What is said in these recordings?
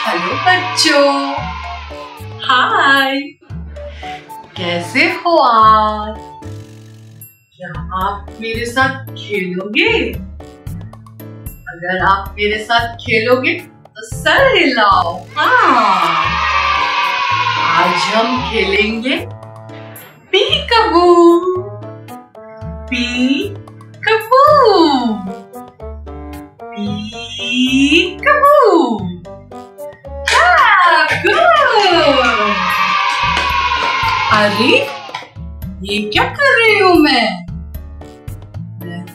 Hello बच्चों, हाय। कैसे हो आप? क्या आप मेरे साथ खेलोगे? अगर आप मेरे साथ खेलोगे तो सर हिलाओ। हाँ, आज हम खेलेंगे पीकबू। पीकबू, पीकबू। अरे ये क्या कर रही हूँ मैं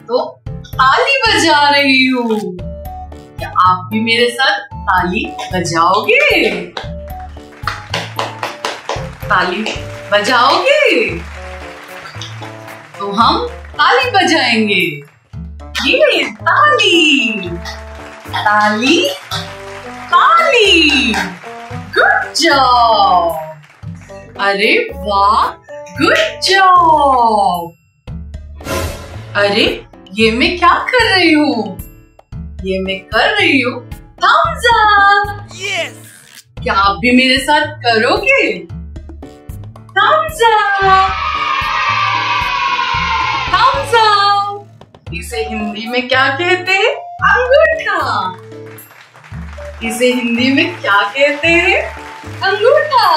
तो ताली बजा रही हूँ। क्या आप भी मेरे साथ ताली बजाओगे? ताली बजाओगे तो हम ताली बजाएंगे। ये ताली, ताली, ताली। Good job. अरे वाह, गुड जॉब। अरे ये मैं क्या कर रही हूँ? ये मैं कर रही हूँ थम्स अप। यस। क्या आप भी मेरे साथ करोगे? Thumbs up, thumbs up. इसे हिंदी में क्या कहते हैं? अंगूठा। इसे हिंदी में क्या कहते हैं? अंगूठा।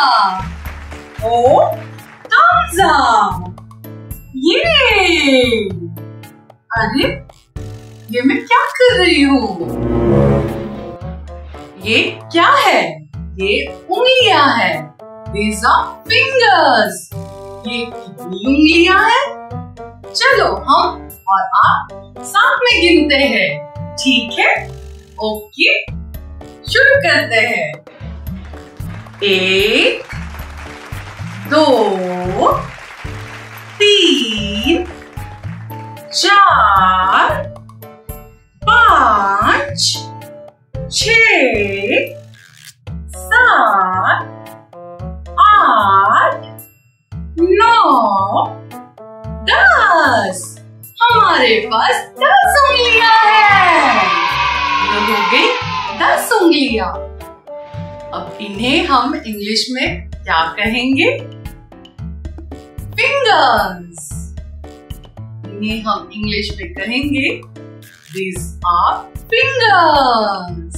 ओ थम्स अप। ये अरे ये मैं क्या कर रही हूँ? ये क्या है? ये उंगलियां है। These are fingers। ये कितनी उंगलियां हैं? चलो हम और आप साथ में गिनते हैं, ठीक है? ओके, शुरू करते हैं। 1, 2, 3, 4, 5, 6, 7, 8, 9, 10। हमारे पास 10 उंगलियां हैं। ये हो गई 10 उंगलियां। अब इन्हें हम इंग्लिश में क्या कहेंगे? फिंगर्स। इन्हें हम इंग्लिश में कहेंगे These are fingers।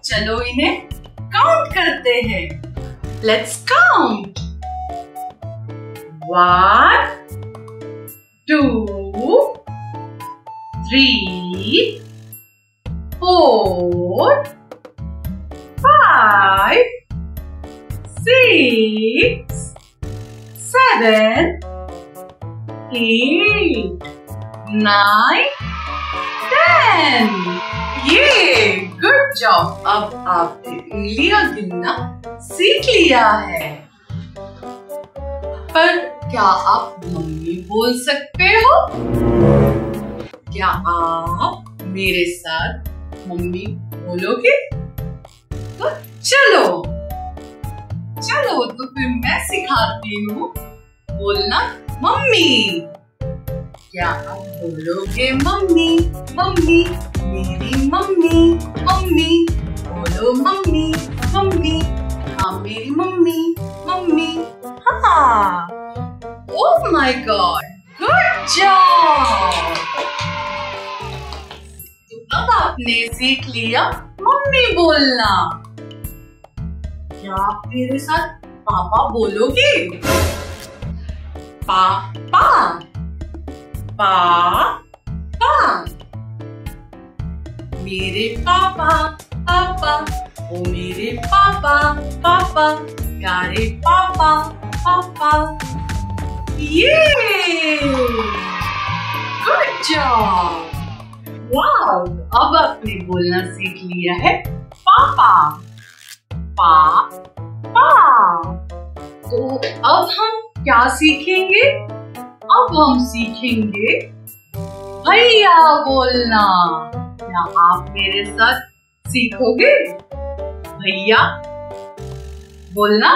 चलो इन्हें काउंट करते हैं। Let's count। 1, 2, 3, 4, 5, 6, 7, 8, 9, 10। ये गुड जॉब। अब आपने उंगलियां गिनना सीख लिया है। पर क्या आप मम्मी बोल सकते हो? क्या आप मेरे साथ मम्मी बोलोगे? तो चलो चलो, तो फिर मैं सिखाती हूँ बोलना मम्मी। क्या आप बोलोगे मम्मी? मम्मी, मेरी मम्मी, मम्मी। बोलो मम्मी, मम्मी। हाँ मेरी मम्मी, मम्मी। हाँ। Oh my God, good job. तो अब आपने सीख लिया मम्मी बोलना। क्या आप मेरे साथ पापा बोलोगे? पापा, पापा। मेरे पापा, पापा। ओ मेरे पापा, पापा। प्यारे पापा, पापा। ये गुड जॉब। वाओ, अब आपने बोलना सीख लिया है पापा, पापा। तो अब हम क्या सीखेंगे? अब हम सीखेंगे भैया बोलना। क्या आप मेरे साथ सीखोगे भैया बोलना?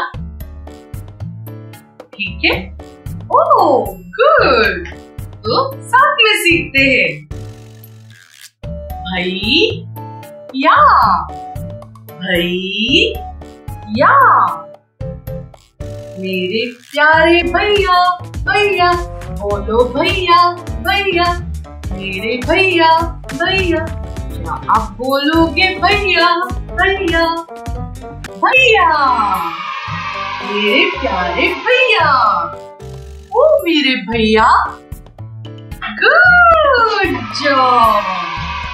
ठीक है। Oh good. तो साथ में सीखते हैं। भैया, भैया। मेरे प्यारे भैया भैया, बोलो भैया भैया, मेरे भैया भैया। क्या आप बोलोगे भैया भैया भैया? मेरे प्यारे भैया। ओ मेरे भैया, गुड जॉब।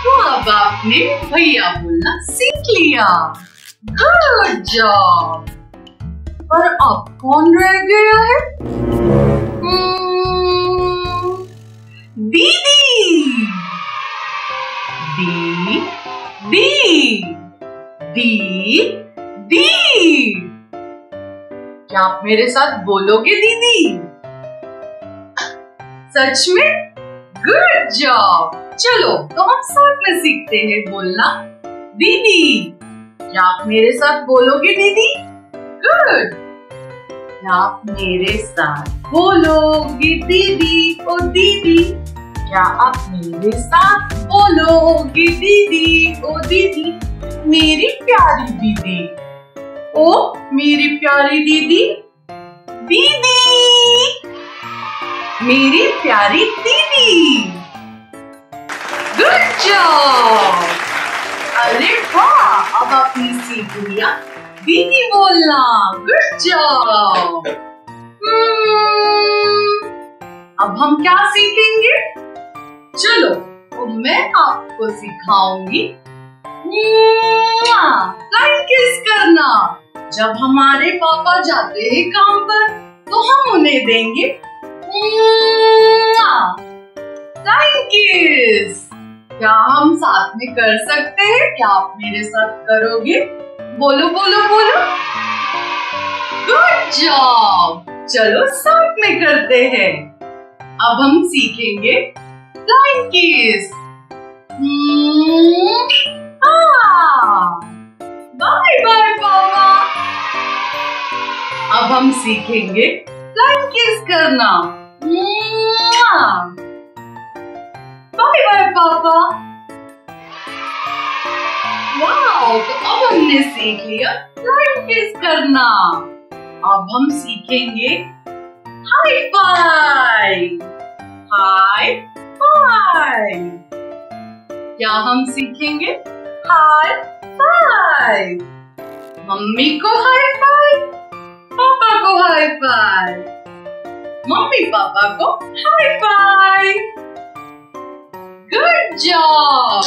तो अब आपने भैया बोलना सीख लिया। Good job. और अब कौन रह गया है? दीदी। दी दी दी दी। क्या आप मेरे साथ बोलोगे दीदी? सच में? Good job. चलो तो हम साथ में सीखते हैं बोलना दीदी। क्या आप मेरे साथ बोलोगे दीदी? गुड। क्या आप मेरे साथ बोलोगे दीदी? ओ दीदी। क्या आप मेरे साथ बोलोगे दीदी? ओ दीदी। मेरी प्यारी दीदी। ओ मेरी प्यारी दीदी। दीदी। मेरी प्यारी दीदी। Good job. अरे वाह, अब आपने सीख लिया दीदी बोलना। Good job. अब हम क्या सीखेंगे? चलो तो मैं आपको सिखाऊंगी फ्लाइंग किस करना। जब हमारे पापा जाते हैं काम पर तो हम उन्हें देंगे फ्लाइंग किस। क्या हम साथ में कर सकते हैं? क्या आप मेरे साथ करोगे? बोलो बोलो बोलो। Good job. चलो साथ में करते हैं। अब हम सीखेंगे फ्लाइंग किस। बाय बाय पापा। अब हम सीखेंगे फ्लाइंग किस करना। बाय बाय पापा। वाओ, तो अब हमने सीख लिया फ्लाइंग किस करना। अब हम सीखेंगे हाई फाइव। High five. क्या हम सीखेंगे हाई फाइव? मम्मी को हाई फाइव, पापा को हाई फाइव, मम्मी पापा को हाई फाइव। Good job.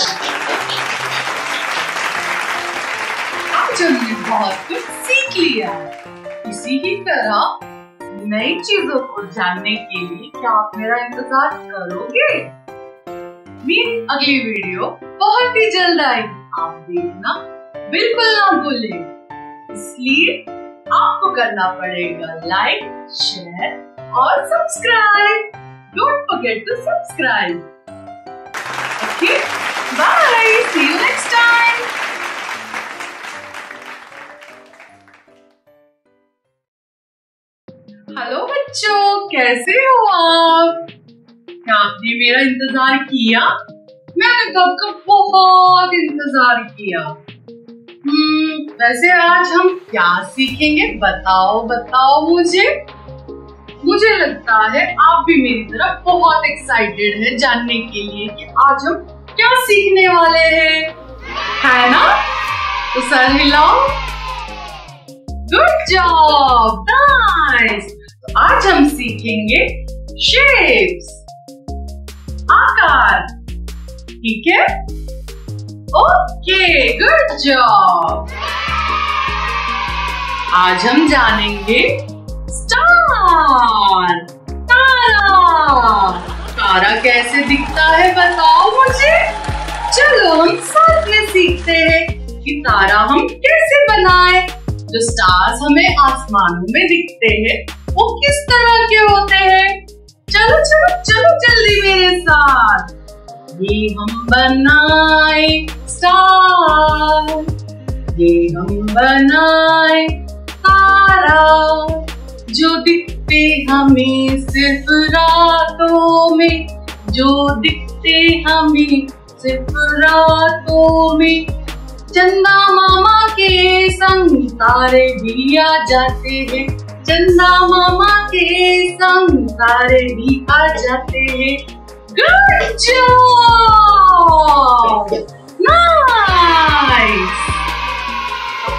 आज हमने बहुत कुछ सीख लिया। इसी ही तरह नई चीजों को जानने के लिए क्या आप मेरा इंतजार करोगे? मेरी अगली वीडियो बहुत ही जल्द आएगी। आप देखना बिल्कुल ना भूलें। इसलिए आपको करना पड़ेगा लाइक, शेयर और subscribe. Don't forget to subscribe. Okay, bye. See you next time. Hello बच्चों, कैसे हो आप? क्या आपने मेरा इंतजार किया? मैंने तो आपका बहुत इंतजार किया। वैसे आज हम क्या सीखेंगे? बताओ बताओ मुझे। मुझे लगता है आप भी मेरी तरह बहुत एक्साइटेड है जानने के लिए कि आज हम क्या सीखने वाले हैं, है ना? तो सर हिलाओ। Good job, nice. तो आज हम सीखेंगे शेप्स, आकार। ठीक है? Okay, good job. आज हम जानेंगे स्टार, तारा। तारा कैसे दिखता है बताओ मुझे। चलो हम साथ में सीखते हैं कि तारा हम कैसे बनाएं। जो स्टार्स हमें आसमानों में दिखते हैं वो किस तरह के होते हैं। चलो चलो चलो जल्दी मेरे साथ। ये हम बनाए स्टार, ये हम बनाए तारा, जो दिखते हमें सिर्फ रातों में, जो दिखते हमें सिर्फ रातों में। चंदा मामा के संग तारे भी आ जाते हैं, चंदा मामा के संग तारे भी आ जाते हैं। Good job, nice.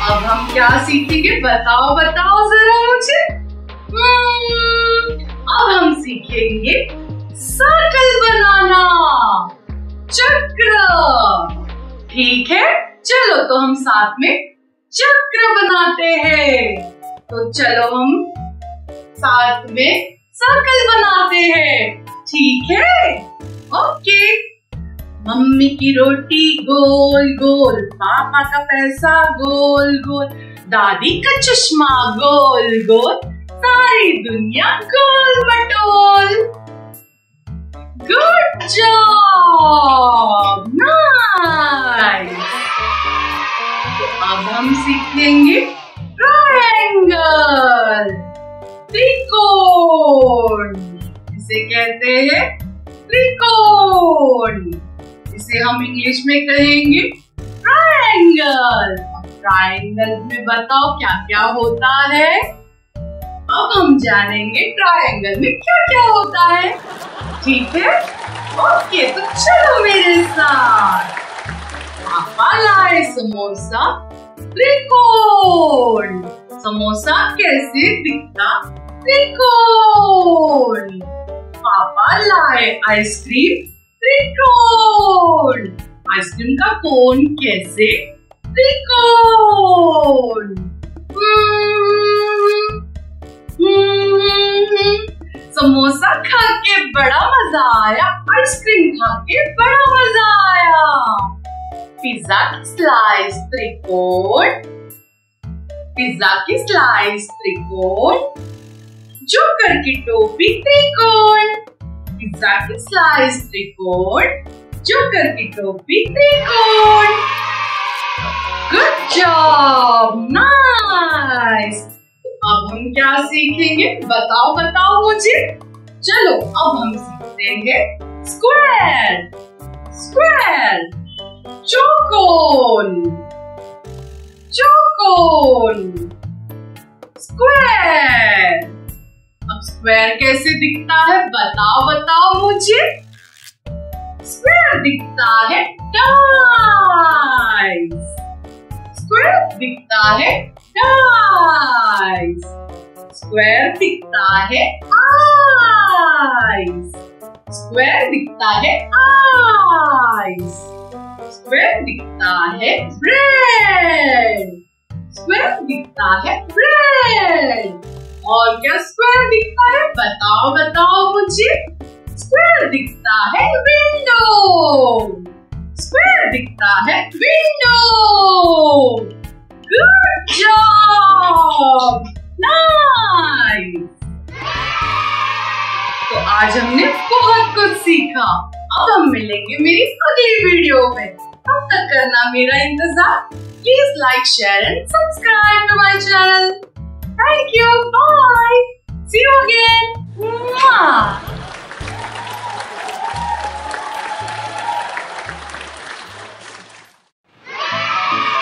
अब हम क्या सीखेंगे, बताओ बताओ जरा मुझे। अब हम सीखेंगे सर्कल बनाना, चक्र। ठीक है, चलो तो हम साथ में चक्र बनाते हैं। तो चलो हम साथ में सर्कल बनाते हैं, ठीक है? ओके। मम्मी की रोटी गोल गोल, पापा का पैसा गोल गोल, दादी का चश्मा गोल गोल, सारी दुनिया गोल मटोल। Good job, nice. तो अब हम सीखेंगे ट्रायंगल, त्रिकोण। इसे कहते हैं त्रिकोण। इसे हम इंग्लिश में कहेंगे ट्रायंगल। ट्रायंगल में बताओ क्या क्या होता है। अब हम जानेंगे ट्रायंगल में क्या क्या होता है, ठीक है? ओके, तो चलो मेरे साथ। पापा लाए समोसा, त्रिकोण। समोसा कैसे दिखता, त्रिकोण। पापा लाए आइसक्रीम, त्रिकोण। आइसक्रीम का कोन कैसे, त्रिकोण। समोसा खा के बड़ा मजा आया, आइसक्रीम खा के बड़ा मजा आया। पिज्जा की स्लाइस, त्रिकोण। पिज्जा की स्लाइस, त्रिकोण। जोकर की टोपी, त्रिकोण। पिज्जा की स्लाइस, त्रिकोण। जोकर की टोपी, त्रिकोण। Good job, nice. अब हम क्या सीखेंगे, बताओ बताओ मुझे। चलो अब हम सीखेंगे स्क्वायर, स्क्वायर। चौकोन, चौकोन, स्क्वायर। अब स्क्वायर कैसे दिखता है, बताओ बताओ मुझे। स्क्वायर दिखता है डाइस, स्क्वायर दिखता है डाइस। स्क्वायर दिखता है आइस, स्क्वायर दिखता है आइस। स्क्वायर दिखता है ब्रेड, स्क्वायर दिखता है ब्रेड। और क्या स्क्वायर दिखता है, बताओ बताओ मुझे। स्क्वायर दिखता है विंडो, स्क्वायर दिखता है विंडो। Good job, nice. तो आज हमने बहुत कुछ सीखा। अब हम मिलेंगे मेरी अगली वीडियो में। तब तक करना मेरा इंतजार। Please like, share and subscribe to my channel. Thank you, bye, see you again.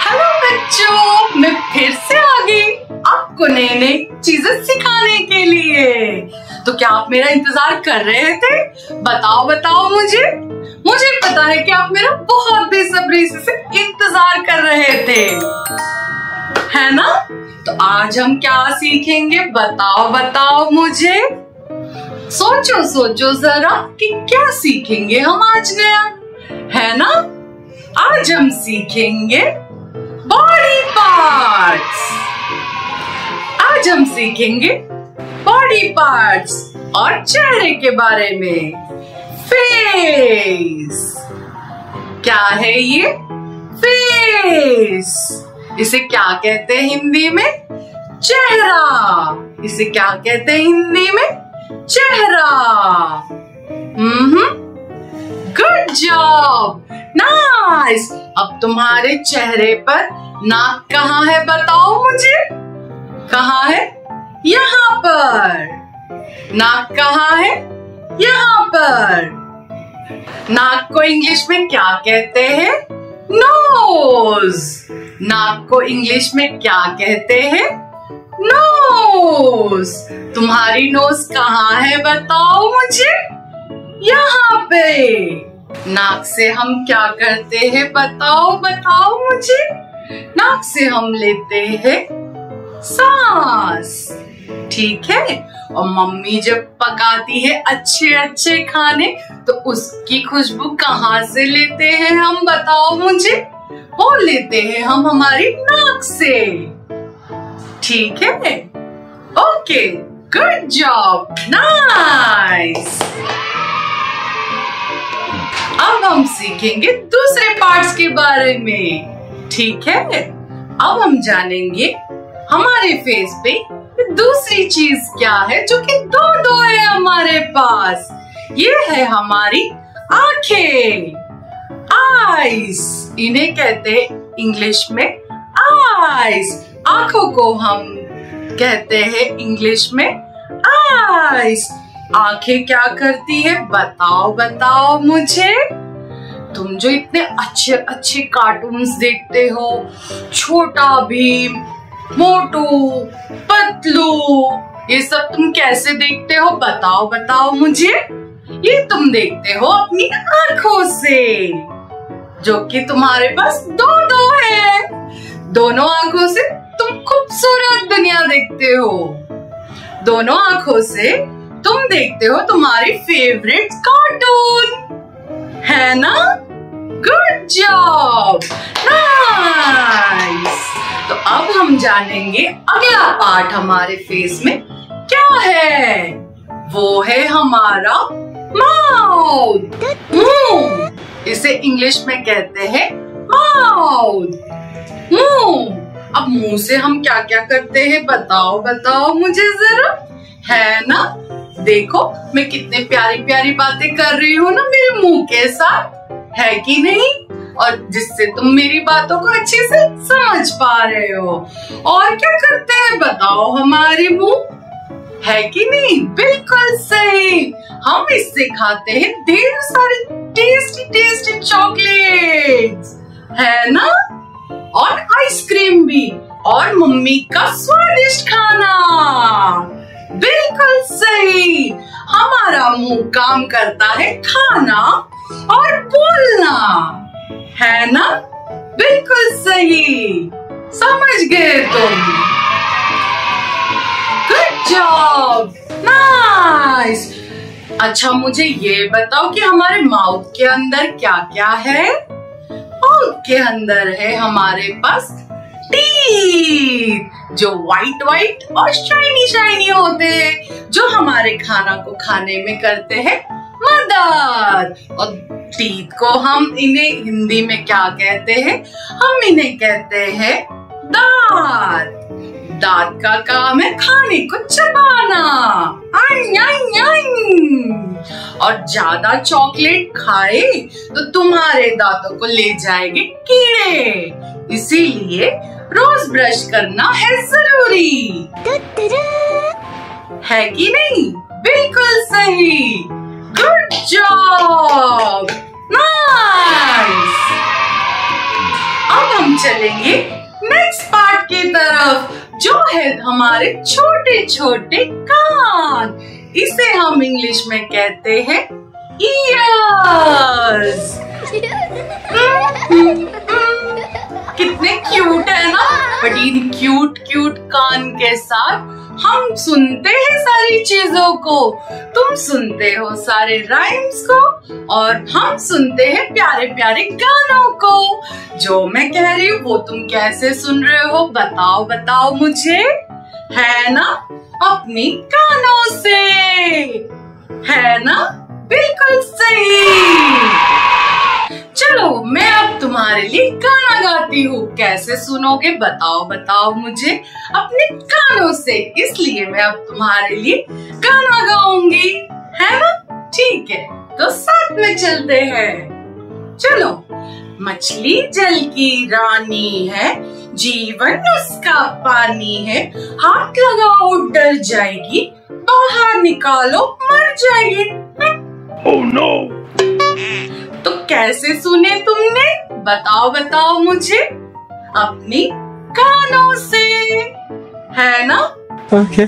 Hello बच्चों, मैं फिर से आ गई आपको नई नई चीजें सिखाने के लिए। तो क्या आप मेरा इंतजार कर रहे थे, बताओ बताओ मुझे। मुझे पता है कि आप मेरा बहुत बेसब्री से इंतजार कर रहे थे, है ना? तो आज हम क्या सीखेंगे, बताओ बताओ मुझे। सोचो सोचो जरा कि क्या सीखेंगे हम आज नया, है ना? आज हम सीखेंगे बॉडी पार्ट्स। आज हम सीखेंगे बॉडी पार्ट्स और चेहरे के बारे में। फेस, क्या है ये? फेस। इसे क्या कहते हैं हिंदी में? चेहरा। इसे क्या कहते हैं हिंदी में? चेहरा। Good job, nice. अब तुम्हारे चेहरे पर नाक कहाँ है, बताओ मुझे। कहाँ है? यहाँ पर। नाक कहाँ है? यहाँ पर। नाक को इंग्लिश में क्या कहते हैं? नोज। नाक को इंग्लिश में क्या कहते हैं? नोज। तुम्हारी नोज कहाँ है बताओ मुझे? यहाँ पे। नाक से हम क्या करते हैं बताओ बताओ मुझे? नाक से हम लेते हैं सांस, ठीक है। और मम्मी जब पकाती है अच्छे अच्छे खाने तो उसकी खुशबू कहाँ से लेते हैं हम बताओ मुझे? वो लेते हैं हम हमारी नाक से, ठीक है। Okay, good job, nice. अब हम सीखेंगे दूसरे पार्ट्स के बारे में, ठीक है। अब हम जानेंगे हमारे फेस पे दूसरी चीज क्या है जो कि दो है हमारे पास। ये है हमारी आंखें, आईज। इन्हें कहते हैं इंग्लिश में आईज। आंखों को हम कहते हैं इंग्लिश में आईज। आंखें क्या करती है बताओ बताओ मुझे? तुम जो इतने अच्छे अच्छे कार्टून्स देखते हो, छोटा भीम, मोटू, पतलू, ये सब तुम कैसे देखते हो बताओ बताओ मुझे? ये तुम देखते हो अपनी आंखों से, जो कि तुम्हारे पास दो है। दोनों आंखों से तुम खूबसूरत दुनिया देखते हो। दोनों आंखों से तुम देखते हो तुम्हारी फेवरेट कार्टून, है ना? Good job, nice. तो अब हम जानेंगे अगला पार्ट हमारे फेस में क्या है। वो है हमारा माउथ, मुंह। इसे इंग्लिश में कहते हैं माउथ, मुंह। अब मुंह से हम क्या क्या करते हैं बताओ बताओ मुझे जरा, है ना? देखो मैं कितने प्यारी प्यारी बातें कर रही हूँ ना मेरे मुंह के साथ, है कि नहीं? और जिससे तुम मेरी बातों को अच्छे से समझ पा रहे हो। और क्या करते हैं बताओ हमारे मुंह, है कि नहीं? बिल्कुल सही। हम इससे खाते हैं ढेर सारे टेस्टी टेस्टी चॉकलेट्स, है ना? और आइसक्रीम भी, और मम्मी का स्वादिष्ट खाना। बिल्कुल सही। हमारा मुंह काम करता है खाना और बोलना, है ना? बिल्कुल सही, समझ गए तुम। Good job, nice. अच्छा मुझे ये बताओ कि हमारे माउथ के अंदर क्या क्या है? माउथ के अंदर है हमारे पास टीथ, जो व्हाइट व्हाइट और शाइनी शाइनी होते हैं, जो हमारे खाना को खाने में करते हैं मदद। और टीथ को हम इन्हें हिंदी में क्या कहते हैं? हम इन्हें कहते हैं दांत। दांत का काम है खाने को चबाना। और ज्यादा चॉकलेट खाए तो तुम्हारे दांतों को ले जाएंगे कीड़े, इसीलिए रोज ब्रश करना है जरूरी, है कि नहीं? बिल्कुल सही, गुड जॉब, नाइस। अब हम चलेंगे नेक्स्ट पार्ट की तरफ, जो है हमारे छोटे छोटे कान। इसे हम इंग्लिश में कहते हैं ईयर्स। कितने क्यूट है ना? बट इन क्यूट क्यूट कान के साथ हम सुनते हैं सारी चीजों को। तुम सुनते हो सारे राइम्स को, और हम सुनते हैं प्यारे प्यारे गानों को। जो मैं कह रही हूँ वो तुम कैसे सुन रहे हो बताओ बताओ मुझे, है ना? अपनी कानों से, है ना? बिल्कुल सही। चलो मैं अब तुम्हारे लिए गाना गाती हूँ, कैसे सुनोगे बताओ बताओ मुझे अपने कानों से। इसलिए मैं अब तुम्हारे लिए गाना गाऊंगी, है ना? ठीक है, तो साथ में चलते हैं। चलो। मछली जल की रानी है, जीवन उसका पानी है, हाथ लगाओ डर जाएगी, बाहर निकालो मर जाएगी। Oh no! तो कैसे सुने तुमने? बताओ बताओ मुझे अपनी कानों से, है ना? Okay.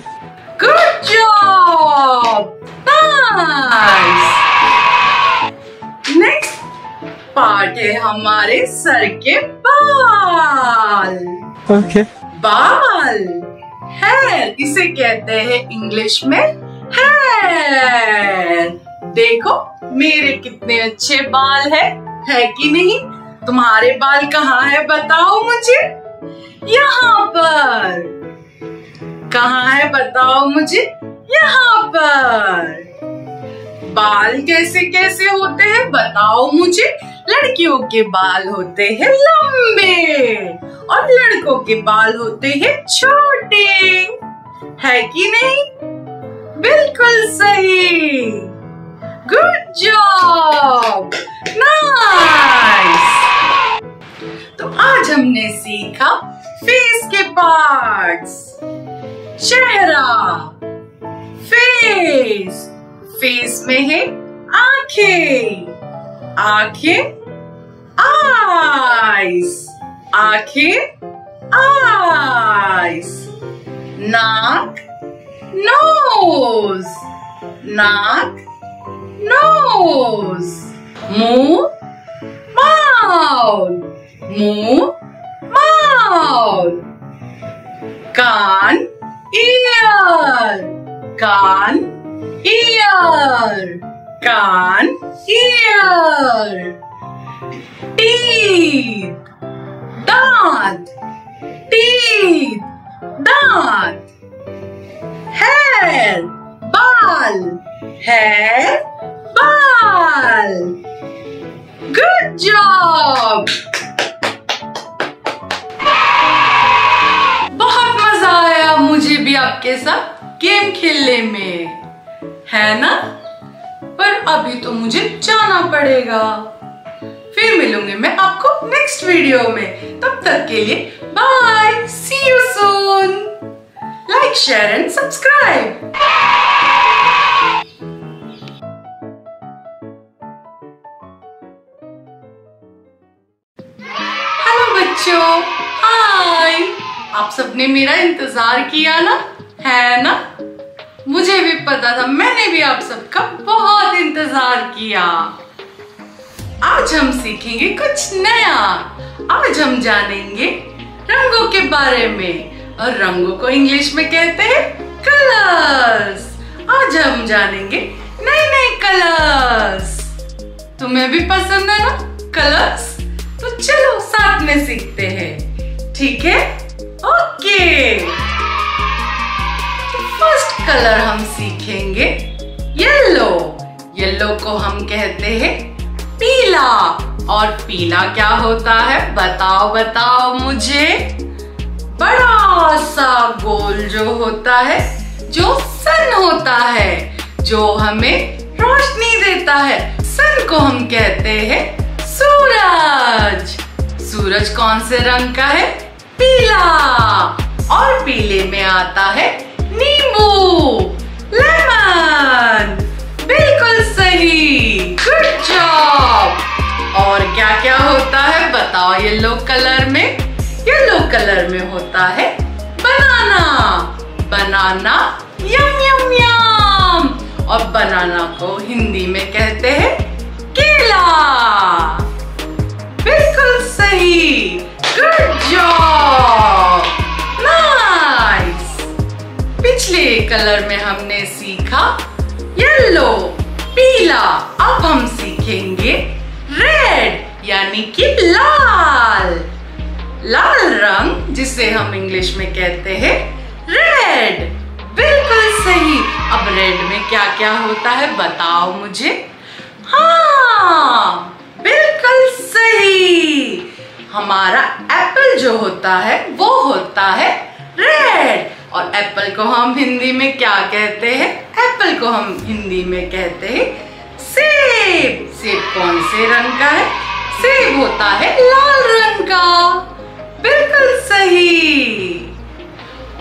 Good job, nice. Next part है हमारे सर के बाल। Okay. बाल, हेयर इसे कहते हैं इंग्लिश में हेयर। देखो मेरे कितने अच्छे बाल है कि नहीं? तुम्हारे बाल कहाँ है बताओ मुझे। यहाँ पर। कहाँ है बताओ मुझे। यहाँ पर। बाल कैसे कैसे होते हैं बताओ मुझे। लड़कियों के बाल होते हैं लंबे और लड़कों के बाल होते हैं छोटे, है कि नहीं? बिल्कुल सही। Good job, nice. तो आज हमने सीखा फेस के पार्ट्स। चेहरा, फेस, फेस में है आंखें, आंखें, आईज, आंखें, आईज। नाक, नोज, नाक, नोज। मुंह, माउथ, मुंह, माउथ। कान, ईयर, कान, ईयर, कान, ईयर। टीथ, दांत, टीथ, दांत। हेयर, बाल, हेयर, बाल। Good job. बहुत मजा आया मुझे भी आपके साथ गेम खेलने में, है ना? पर अभी तो मुझे जाना पड़ेगा। फिर मिलूंगी मैं आपको नेक्स्ट वीडियो में। तब तक के लिए bye, see you soon. Like, share and subscribe. Hello बच्चों, हाय। आप सबने मेरा इंतजार किया ना, है ना? मुझे भी पता था, मैंने भी आप सबका बहुत इंतजार किया। आज हम सीखेंगे कुछ नया। आज हम जानेंगे रंगों के बारे में, और रंगों को इंग्लिश में कहते हैं कलर्स। आज हम जानेंगे नए नए कलर्स। तुम्हें भी पसंद है ना कलर्स? तो चलो साथ में सीखते हैं, ठीक है? ओके। फर्स्ट कलर हम सीखेंगे येलो। येलो को हम कहते हैं पीला। और पीला क्या होता है बताओ बताओ मुझे। बड़ा सा गोल जो होता है, जो सन होता है, जो हमें रोशनी देता है, सन को हम कहते हैं सूरज। सूरज कौन से रंग का है? पीला। और पीले में आता है नींबू, लेमन। बिल्कुल सही, गुड जॉब। और क्या क्या होता है बताओ येलो कलर में? येलो कलर में होता है बनाना। बनाना, यम यम यम। और बनाना को हिंदी में कहते हैं केला। बिल्कुल सही, गुड जॉब, नाइस। पिछले कलर में हमने सीखा येलो, पीला। अब हम सीखेंगे रेड, यानी कि लाल। लाल रंग जिसे हम इंग्लिश में कहते हैं रेड। बिल्कुल सही। अब रेड में क्या क्या होता है बताओ मुझे। हाँ, बिल्कुल सही। हमारा एप्पल जो होता है वो होता है रेड। और एप्पल को हम हिंदी में क्या कहते हैं? एप्पल को हम हिंदी में कहते हैं सेब। सेब कौन से रंग का है? सेब होता है लाल रंग का। बिल्कुल सही।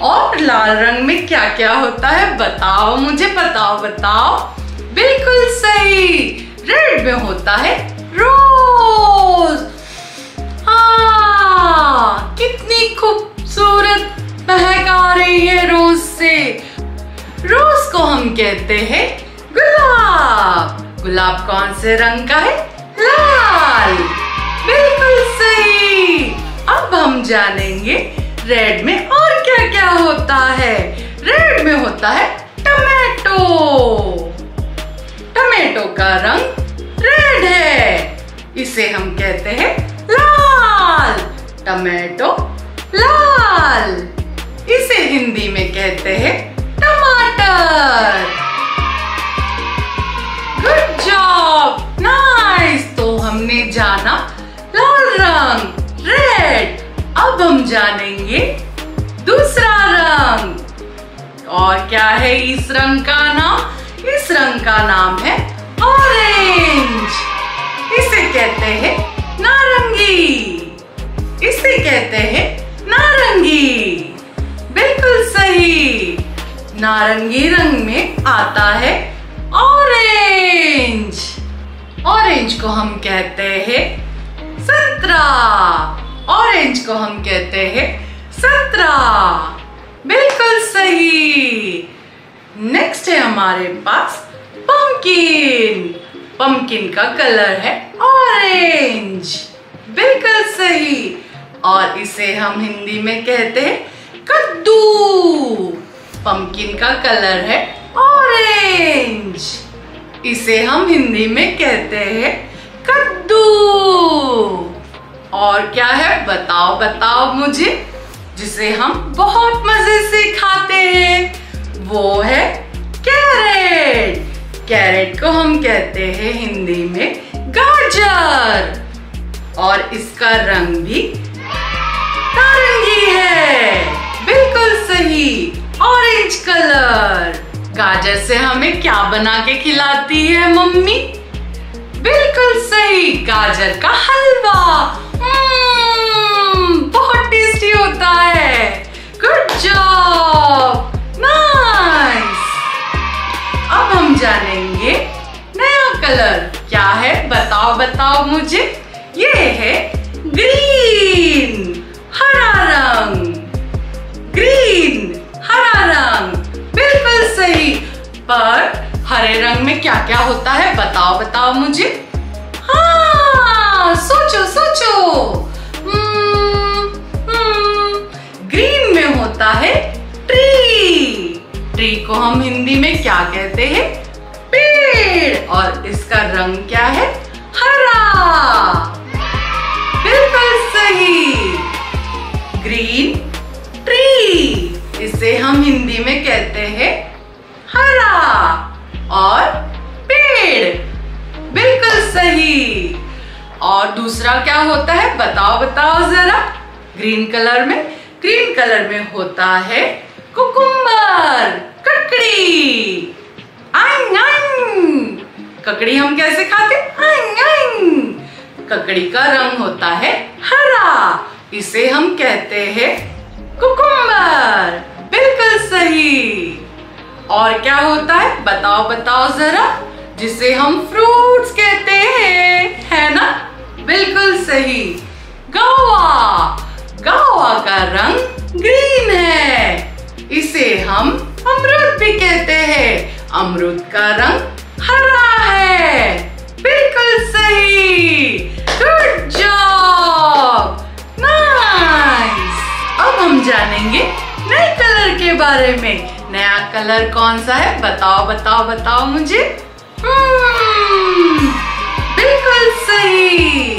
और लाल रंग में क्या क्या होता है बताओ मुझे, बताओ बताओ। बिल्कुल सही, रेड में होता है रोज। वाह, कितनी खूबसूरत महक आ रही है रोज से। रोज को हम कहते हैं गुलाब। गुलाब कौन से रंग का है? लाल। बिल्कुल सही। अब हम जानेंगे रेड में और क्या क्या होता है। रेड में होता है टमाटो। टमाटो का रंग रेड है, इसे हम कहते हैं लाल। टमाटो लाल। इसे हिंदी में कहते हैं टमाटर। Good job, nice. तो हमने जाना लाल रंग, रेड। अब हम जानेंगे दूसरा रंग। और क्या है इस रंग का नाम? इस रंग का नाम है ऑरेंज। इसे कहते हैं नारंगी। इसे कहते हैं नारंगी। बिल्कुल सही। नारंगी रंग में आता है ऑरेंज। ऑरेंज को हम कहते हैं संतरा। ऑरेंज को हम कहते हैं संतरा। बिल्कुल सही। नेक्स्ट है हमारे पास पंपकिन। पंपकिन का कलर है ऑरेंज। बिल्कुल सही। और इसे हम हिंदी में कहते हैं कद्दू। पंपकिन का कलर है ऑरेंज। इसे हम हिंदी में कहते हैं कद्दू। और क्या है बताओ बताओ मुझे, जिसे हम बहुत मजे से खाते हैं? वो है कैरेट। कैरेट को हम कहते हैं हिंदी में गाजर। और इसका रंग भी नारंगी है। बिल्कुल सही, ऑरेंज कलर। गाजर से हमें क्या बना के खिलाती है मम्मी? बिल्कुल सही, गाजर का हलवा। बहुत टेस्टी होता है। Good job, nice. अब हम जानेंगे नया कलर। क्या है बताओ बताओ मुझे। ये है ग्रीन, हरा रंग। ग्रीन, हरा रंग। बिल्कुल सही। पर हरे रंग में क्या क्या होता है बताओ बताओ मुझे। हाँ, सोचो सोचो। ग्रीन में होता है ट्री। ट्री को हम हिंदी में क्या कहते हैं? पेड़। और इसका रंग क्या है? हरा। बिल्कुल सही, ग्रीन ट्री। इसे हम हिंदी में कहते हैं हरा। और पेड़। बिल्कुल सही। और दूसरा क्या होता है बताओ बताओ जरा। ग्रीन कलर में होता है कुकुम्बर, ककड़ी। आइन आइन। ककड़ी हम कैसे खाते? आइन आइन। ककड़ी का रंग होता है हरा। इसे हम कहते हैं कुकुम्बर। बिल्कुल सही। और क्या होता है बताओ बताओ जरा, जिसे हम फ्रूट्स कहते हैं, है ना? बिल्कुल सही, गावा। गावा का रंग ग्रीन है। इसे हम अमरूद भी कहते हैं। अमरूद का रंग हरा है। बिल्कुल सही, गुड जॉब, नाइस। अब हम जानेंगे नए कलर के बारे में। नया कलर कौन सा है बताओ बताओ बताओ मुझे। बिल्कुल सही।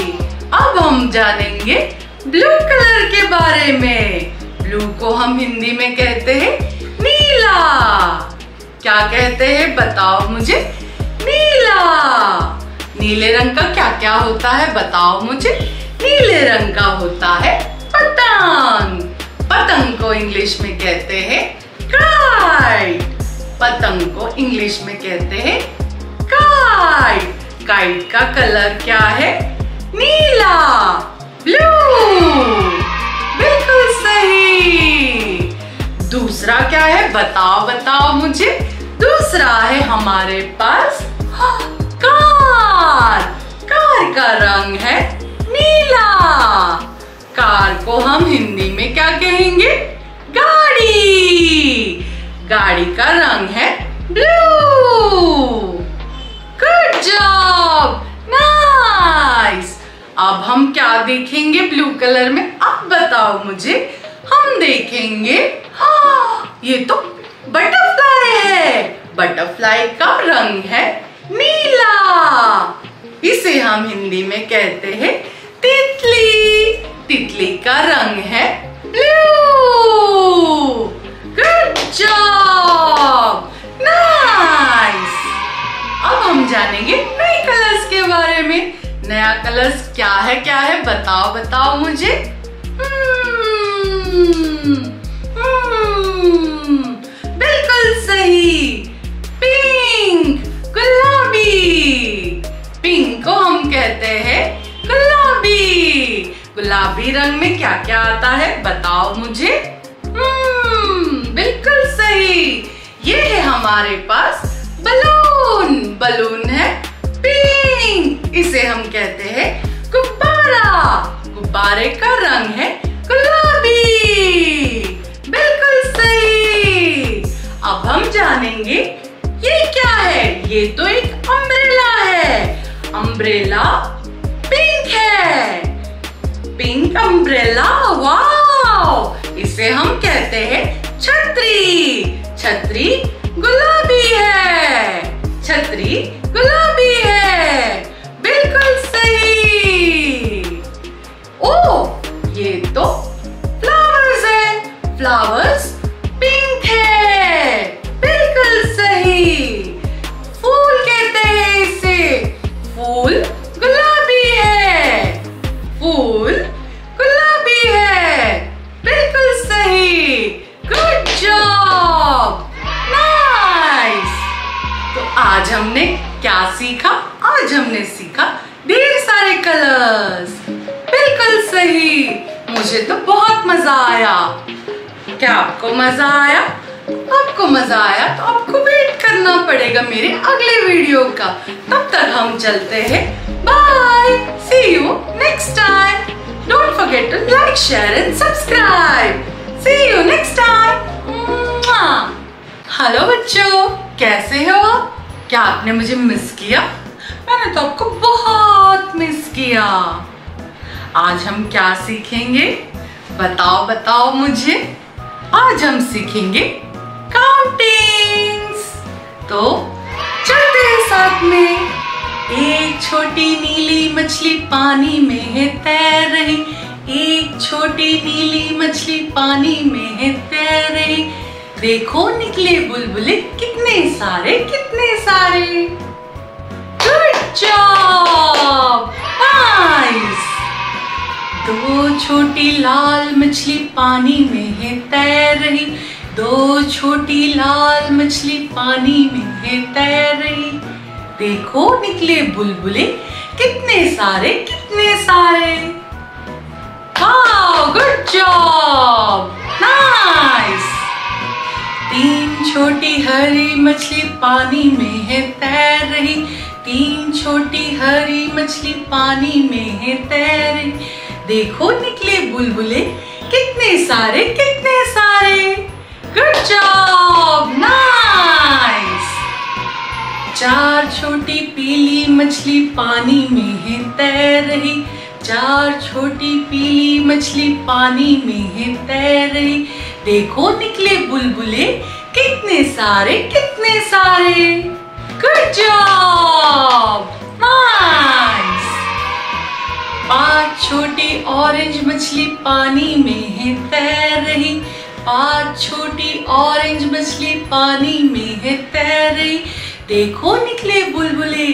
अब हम जानेंगे ब्लू कलर के बारे में। ब्लू को हम हिंदी में कहते हैं नीला। क्या कहते हैं बताओ मुझे। नीला। नीले रंग का क्या क्या होता है बताओ मुझे। नीले रंग का होता है पतंग। पतंग को इंग्लिश में कहते हैं काइट। पतंग को इंग्लिश में कहते हैं काइट। काइट का कलर क्या है? नीला, ब्लू। बिल्कुल सही। दूसरा क्या है बताओ बताओ मुझे। दूसरा है हमारे पास कार। कार का रंग है नीला। कार को हम हिंदी में क्या कहेंगे? गाड़ी। गाड़ी का रंग है ब्लू। Good job, nice. अब हम क्या देखेंगे ब्लू कलर में? अब बताओ मुझे। हम देखेंगे, हाँ, ये तो बटरफ्लाई है। बटरफ्लाई का रंग है नीला। इसे हम हिंदी में कहते हैं तितली। तितली का रंग है ब्लू। Good job, nice. अब हम जानेंगे नए कलर्स के बारे में। नया कलर्स क्या है? क्या है? बताओ बताओ मुझे। बिल्कुल सही, पिंक, गुलाबी। पिंक को हम कहते हैं गुलाबी। गुलाबी रंग में क्या क्या आता है? बताओ मुझे। बिल्कुल सही, ये है हमारे पास बलून। बलून है पिंक। इसे हम कहते हैं गुब्बारा। गुब्बारे का रंग है गुलाबी। बिल्कुल सही। अब हम जानेंगे ये क्या है। ये तो एक अम्ब्रेला है। अम्ब्रेला पिंक है। पिंक अम्ब्रेला, वाव। इसे हम कहते हैं छतरी। छतरी गुलाबी है। छतरी गुलाबी है। बिल्कुल सही। ओ, ये तो फ्लावर्स है। फ्लावर्स पिंक है। बिल्कुल सही। फूल कहते हैं इसे। फूल गुलाबी है। फूल गुलाबी है। बिल्कुल सही। Good job, nice. तो आज हमने क्या सीखा? आज हमने सीखा ढेर सारे कलर्स। बिल्कुल सही। मुझे तो बहुत मजा आया। क्या आपको मजा आया? आपको मजा आया तो आपको वेट करना पड़ेगा मेरे अगले वीडियो का। तब तक हम चलते हैं। Bye, see you next time. Don't forget to like, share and subscribe. See you next time. Hello बच्चों, कैसे हो आप? क्या आपने मुझे मिस किया? मैंने तो आपको बहुत मिस किया। आज हम क्या सीखेंगे? बताओ बताओ मुझे। आज हम सीखेंगे काउंटिंग्स। तो चलते हैं साथ में। एक छोटी नीली मछली पानी में है तैर रही। एक छोटी नीली मछली पानी में है तैर रही। देखो निकले बुलबुले कितने सारे, कितने सारे। Good job, nice. दो छोटी लाल मछली पानी में है तैर रही। दो छोटी लाल मछली पानी में है तैर रही। देखो निकले बुलबुले कितने सारे, कितने सारे। वाह, गुड जॉब, नाइस। तीन छोटी हरी मछली पानी में है तैर रही। तीन छोटी हरी मछली पानी में है तैर रही। देखो निकले बुलबुले कितने सारे, कितने सारे। Good job, nice. चार छोटी पीली मछली पानी में है तैर रही। चार छोटी पीली मछली पानी में है तैर रही। देखो निकले बुलबुले कितने सारे, कितने सारे। Good job, nice. पांच छोटी ऑरेंज मछली पानी में है तैर रही। पांच छोटी ऑरेंज मछली पानी में है तैर रही। देखो निकले बुलबुले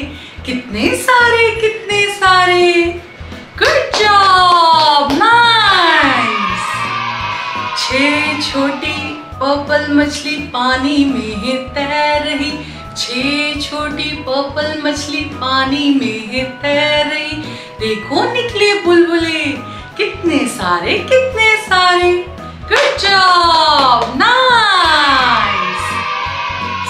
कितने सारे, कितने सारे। Good job, nice. छह छोटी पर्पल मछली पानी में है तैर रही। छह छोटी पर्पल मछली पानी में है तैर रही। देखो निकले बुलबुले कितने सारे, कितने सारे। Good job, nice.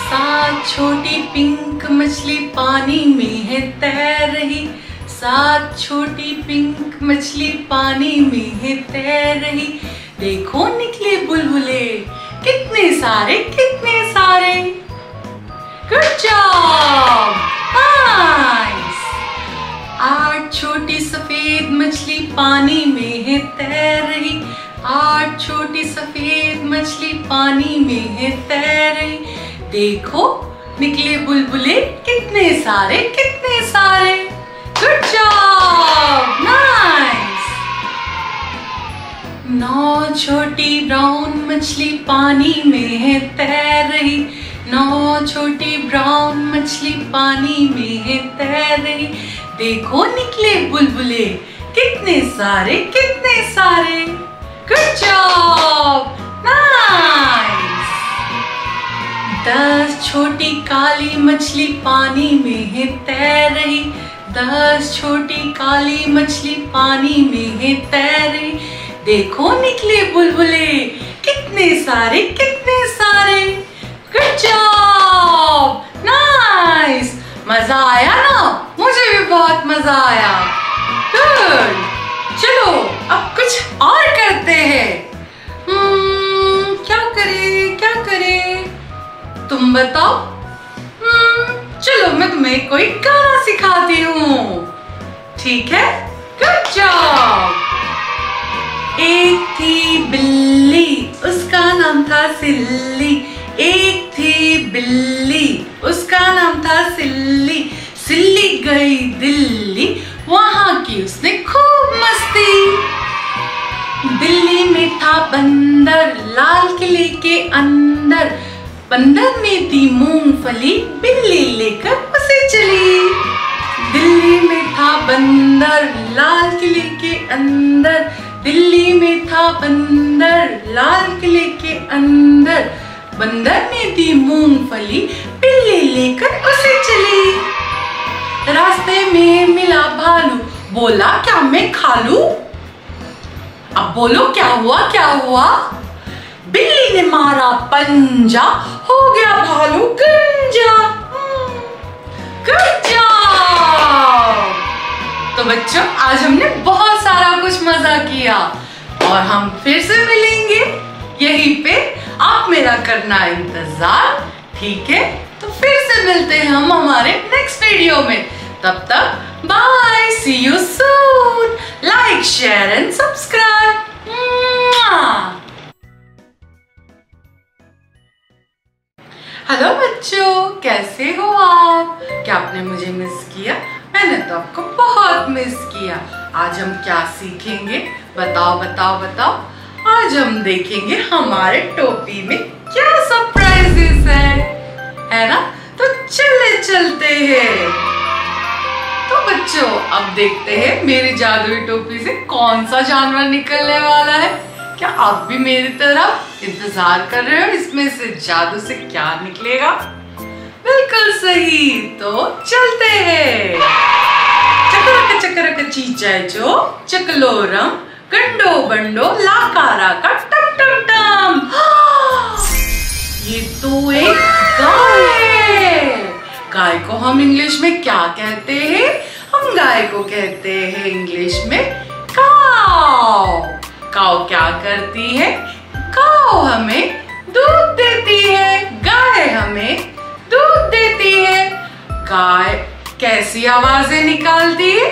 सात छोटी पिंक मछली पानी में है तैर रही। सात छोटी पिंक मछली पानी में है तैर रही, देखो निकले बुलबुले कितने सारे कितने सारे। Good job, nice. 8 छोटी सफेद मछली पानी में है तैर रही, 8 छोटी सफेद मछली पानी में है तैर रही, देखो निकले बुलबुले कितने सारे कितने सारे। Good job, nice. 9 छोटी ब्राउन मछली पानी में है तैर रही, 9 छोटी ब्राउन मछली पानी में है तैर रही, देखो निकले बुलबुले कितने सारे कितने सारे। Good job, nice. 10 छोटी काली मछली पानी में है तैर रही, 10 छोटी काली मछली पानी में है तैर रही, देखो निकले बुलबुले कितने सारे कितने सारे। Good job, nice. मजा आया ना? मुझे भी बहुत मजा आया। गुड। चलो अब कुछ और करते हैं। क्या करें तुम बताओ। चलो मैं तुम्हें कोई गाना सिखाती हूँ, ठीक है? Good job. एक थी बिल्ली उसका नाम था सिल्ली, एक थी बिल्ली उसका नाम था सिल्ली, सिल्ली गई दिल्ली वहां की उसने खूब मस्ती। दिल्ली में था बंदर लाल किले के अंदर, बंदर ने दी मूंगफली बिल्ली लेकर उसे चली। दिल्ली में था बंदर लाल किले के अंदर, दिल्ली में था बंदर लाल किले के अंदर, बंदर ने दी मूंगफली बिल्ली लेकर उसे चली। रास्ते में मिला भालू, बोला क्या मैं खा लूं? अब बोलो क्या हुआ क्या हुआ? बिल्ली ने मारा पंजा, हो गया भालू गंजा। Good job. तो बच्चों आज हमने बहुत सारा कुछ मजा किया और हम फिर से मिलेंगे यहीं पे। आप मेरा करना इंतजार, ठीक है? तो फिर से मिलते हैं हम हमारे नेक्स्ट वीडियो में। तब तक bye, see you soon. Like, share and subscribe. Hello बच्चों, कैसे हो आप? क्या आपने मुझे मिस किया? मैंने तो आपको बहुत मिस किया। आज हम क्या सीखेंगे? बताओ बताओ बताओ। आज हम देखेंगे हमारे टोपी में क्या सरप्राइजेस है ना? तो चले चलते हैं। तो बच्चों अब देखते हैं मेरी जादुई टोपी से कौन सा जानवर निकलने वाला है। क्या आप भी मेरी तरह इंतजार कर रहे हो इसमें से जादू से क्या निकलेगा? बिल्कुल सही, तो चलते हैं। चकरक चकरक चीचाचो चकलोरम गंडो बंडो लाकारा का टम टम टम। ये तो एक गाय है। गाय को हम इंग्लिश में क्या कहते हैं? हम गाय को कहते हैं इंग्लिश में काऊ। काऊ क्या करती है? काऊ हमें दूध देती है, गाय हमें दूध देती है। गाय कैसी आवाजें निकालती है?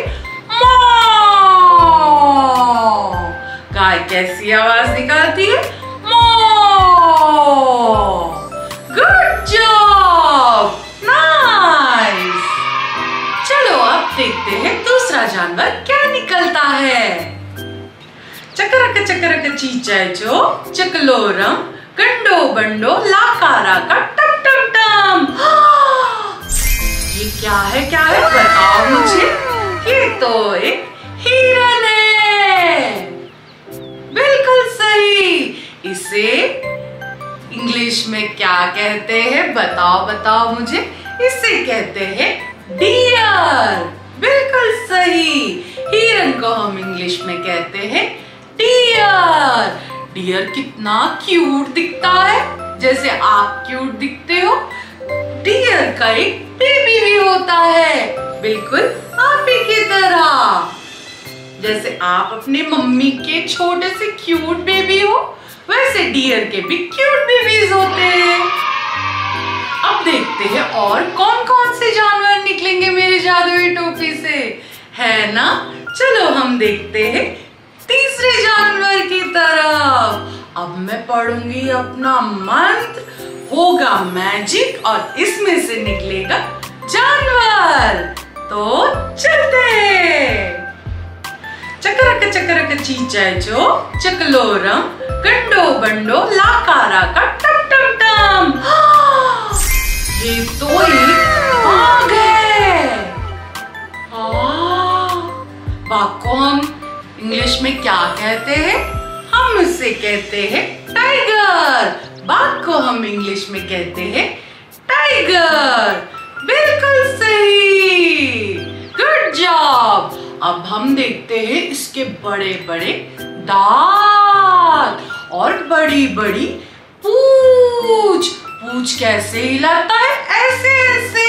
मौ। गाय कैसी आवाज निकालती है? मौ। Good job, nice. चलो अब देखते हैं दूसरा जानवर क्या निकलता है। चकरक चकरक चीचाचो चकलोरम गंडो बंडो लाकारा का टम टम टम। ये क्या है बताओ मुझे। ये तो एक हिरन है। बिल्कुल सही। इसे इंग्लिश में क्या कहते हैं? बताओ बताओ मुझे। इसे कहते हैं डियर। बिल्कुल सही। हिरन को हम इंग्लिश में कहते हैं डियर। डियर कितना क्यूट दिखता है, जैसे आप क्यूट दिखते हो। डियर का एक बेबी भी होता है, बिल्कुल आप ही की तरह। जैसे आप अपने मम्मी के छोटे से क्यूट बेबी हो, वैसे डियर के भी क्यूट बेबीज होते हैं। अब देखते हैं और कौन कौन से जानवर निकलेंगे मेरे जादुई टोपी से, है ना। चलो हम देखते हैं तीसरे जानवर की तरफ। अब मैं पढ़ूंगी अपना मंत्र, होगा मैजिक और इसमें से निकलेगा जानवर। तो चलते हैं। चकरक चीचाचो चकलोरम गंडो बंडो लाकारा का टम टम टम। ये तो एक बाघ है। बाघ को हम इंग्लिश में क्या कहते हैं? हम उसे कहते हैं टाइगर। बाघ को हम इंग्लिश में कहते हैं टाइगर। बिल्कुल सही, गुड जॉब। अब हम देखते हैं इसके बड़े बड़े दांत और बड़ी बड़ी पूंछ। पूंछ कैसे हिलाता है? ऐसे ऐसे।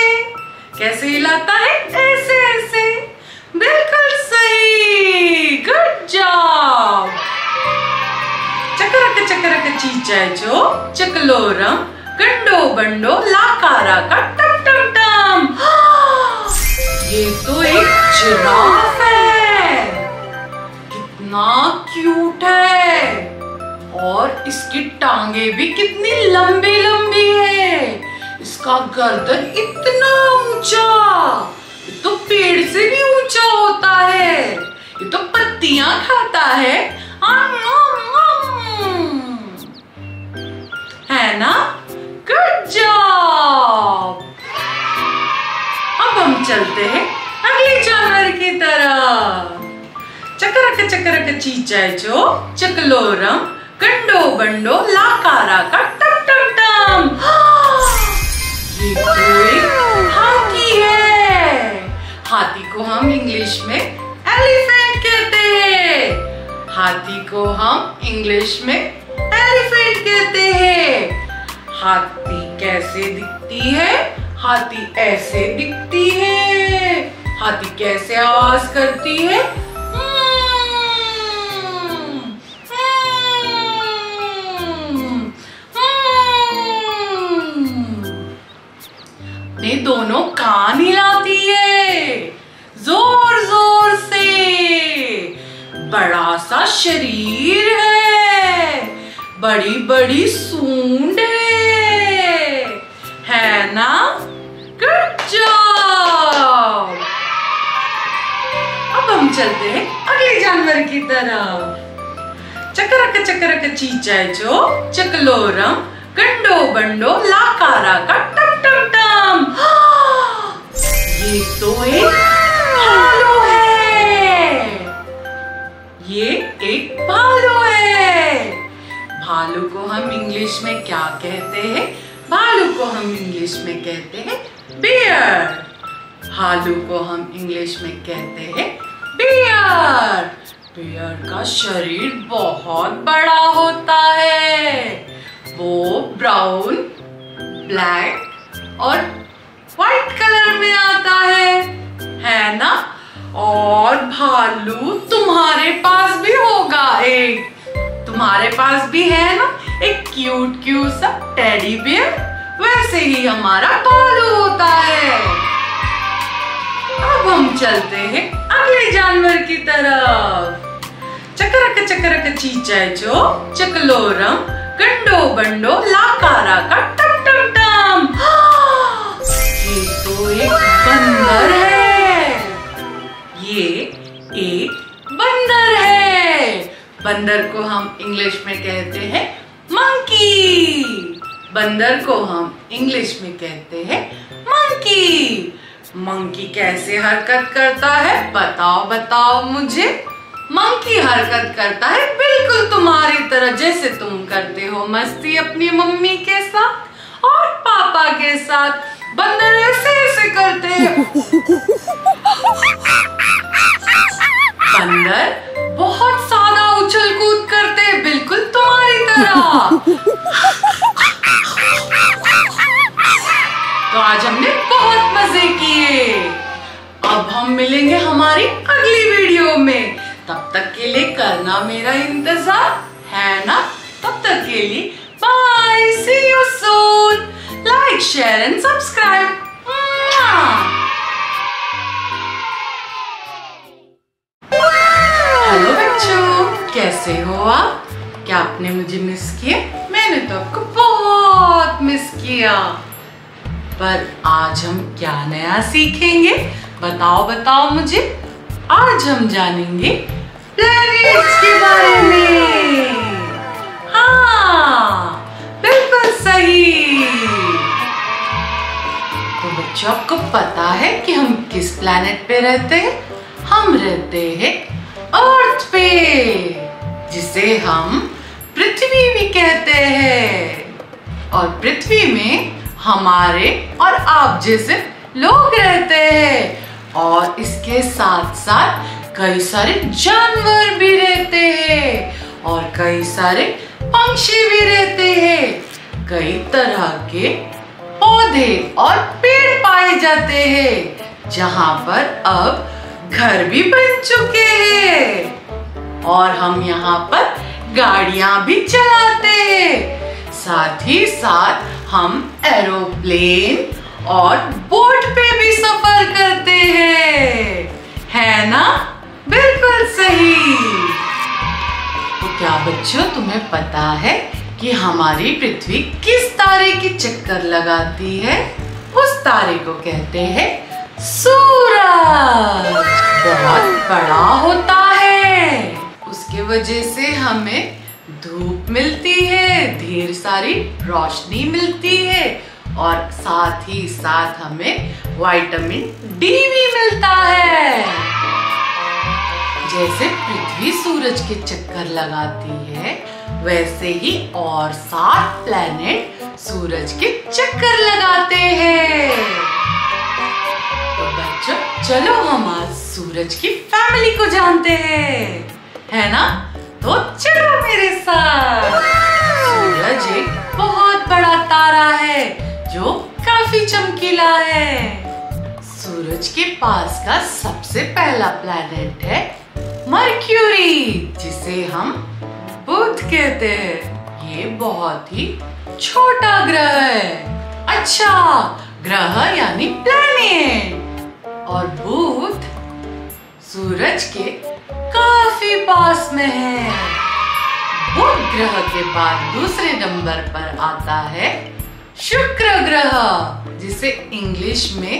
कैसे हिलाता है? ऐसे ऐसे। बिल्कुल सही, गुड जॉब। चकरक चीचाचो चकलोरम गंडो बंडो लाकारा का टम टम टम। ये तो एक जिराफ है। कितना क्यूट है और इसकी टांगे भी कितनी लंबी लंबी है। इसका गर्दन इतना ऊंचा, ये तो पेड़ से भी ऊंचा होता है। ये तो पत्तियां खाता है। है ना? Good job. अब हम चलते हैं अगले जानवर की तरफ। चकरक चीचाचो चकलोरम गंडो बंडो लाकारा का टम टम टम। ये तो एक हाथी है। हाथी को हम इंग्लिश में एलिफेंट कहते हैं। हाथी को हम इंग्लिश में एलिफेंट कहते हैं। हाथी कैसे दिखती है? हाथी ऐसे दिखती है। हाथी कैसे आवाज करती है? अपने दोनों कान हिलाती है जोर जोर से। बड़ा सा शरीर है, बड़ी बड़ी सूंड है ना? Good job. अब हम चलते हैं अगले जानवर की तरफ। चकरक चीचाचो चकलोरम गंडो बंडो लाकारा का टम टम टम। ये तो एक भालू है। ये एक भालू है। भालू को हम इंग्लिश में क्या कहते हैं? भालू को हम इंग्लिश में कहते हैं बियर। भालू को हम इंग्लिश में कहते हैं बियर। बियर का शरीर बहुत बड़ा होता है। वो ब्राउन, ब्लैक और व्हाइट कलर में आता है ना? और भालू तुम्हारे पास भी होगा एक। तुम्हारे पास भी है ना एक क्यूट क्यूट सा टेडी बियर। वैसे ही हमारा भालू होता है। अब हम चलते हैं अगले जानवर की तरफ। चकरक चीचाचो चकलोरम गंडो बंडो लाकारा का टम टम टम। ये तो एक बंदर है। ये एक बंदर है। बंदर को हम इंग्लिश में कहते हैं मंकी। बंदर को हम इंग्लिश में कहते हैं मंकी। मंकी कैसे हरकत करता है? बताओ बताओ मुझे। मंकी हरकत करता है बिल्कुल तुम्हारी तरह, जैसे तुम करते हो मस्ती अपनी मम्मी के साथ और पापा के साथ। बंदर ऐसे ऐसे करते हैं। बंदर बहुत सादा उछल कूद करते हैं बिल्कुल तुम्हारी तरह। तो आज हमने बहुत मजे किए। अब हम मिलेंगे हमारी अगली वीडियो में। तक के लिए करना मेरा इंतजार, है ना? तब तक के लिए bye, see you soon, like, share and subscribe. Hello बच्चों, कैसे हो आप? क्या आपने मुझे मिस किया? मैंने तो आपको बहुत मिस किया। पर आज हम क्या नया सीखेंगे? बताओ बताओ मुझे। आज हम जानेंगे प्लैनेट्स के बारे में। हाँ, बिल्कुल सही। तो बच्चों, आपको पता है कि हम किस प्लैनेट पे रहते हैं? हम रहते हैं अर्थ पे, जिसे हम पृथ्वी भी कहते हैं। और पृथ्वी में हमारे और आप जैसे लोग रहते हैं और इसके साथ साथ कई सारे जानवर भी रहते हैं और कई सारे पंछी भी रहते हैं। कई तरह के पौधे और पेड़ पाए जाते हैं, जहां पर अब घर भी बन चुके हैं और हम यहाँ पर गाड़ियां भी चलाते हैं। साथ ही साथ हम एरोप्लेन और बोट पे भी सफर करते हैं, है ना? बिल्कुल सही। तो क्या बच्चों, तुम्हें पता है कि हमारी पृथ्वी किस तारे की चक्कर लगाती है? उस तारे को कहते हैं सूरज। बहुत बड़ा होता है, उसके वजह से हमें धूप मिलती है, ढेर सारी रोशनी मिलती है और साथ ही साथ हमें विटामिन डी भी मिलता है। जैसे पृथ्वी सूरज के चक्कर लगाती है, वैसे ही और 7 प्लैनेट सूरज के चक्कर लगाते हैं। तो बच्चों, चलो हम आज सूरज की फैमिली को जानते हैं, है ना? तो चलो मेरे साथ। सूरज एक बहुत बड़ा तारा है जो काफी चमकीला है। सूरज के पास का सबसे पहला प्लैनेट है मर्क्यूरी, जिसे हम बुध कहते हैं। ये बहुत ही छोटा ग्रह है। अच्छा, ग्रह यानी प्लैनेट। और बुध सूरज के काफी पास में है। बुध ग्रह के बाद दूसरे नंबर पर आता है शुक्र ग्रह, जिसे इंग्लिश में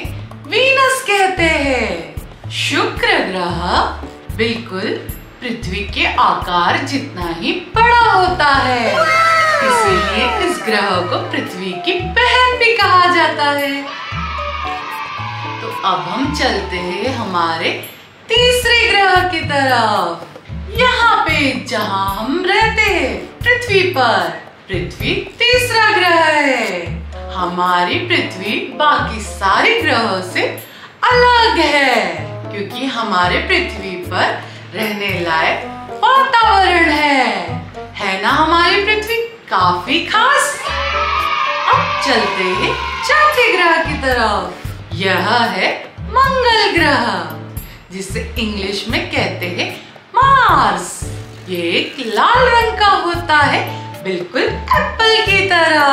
वीनस कहते हैं। शुक्र ग्रह बिल्कुल पृथ्वी के आकार जितना ही बड़ा होता है, इसीलिए इस ग्रह को पृथ्वी की बहन भी कहा जाता है। तो अब हम चलते हैं हमारे तीसरे ग्रह की तरफ। यहाँ पे जहाँ हम रहते हैं, पृथ्वी पर, पृथ्वी तीसरा ग्रह है। हमारी पृथ्वी बाकी सारे ग्रहों से अलग है, क्योंकि हमारे पृथ्वी पर रहने लायक वातावरण है ना? हमारी पृथ्वी काफी खास। अब चलते हैं चौथे ग्रह की तरफ। यह है मंगल ग्रह, जिसे इंग्लिश में कहते हैं मार्स। ये एक लाल रंग का होता है, बिल्कुल एप्पल की तरह।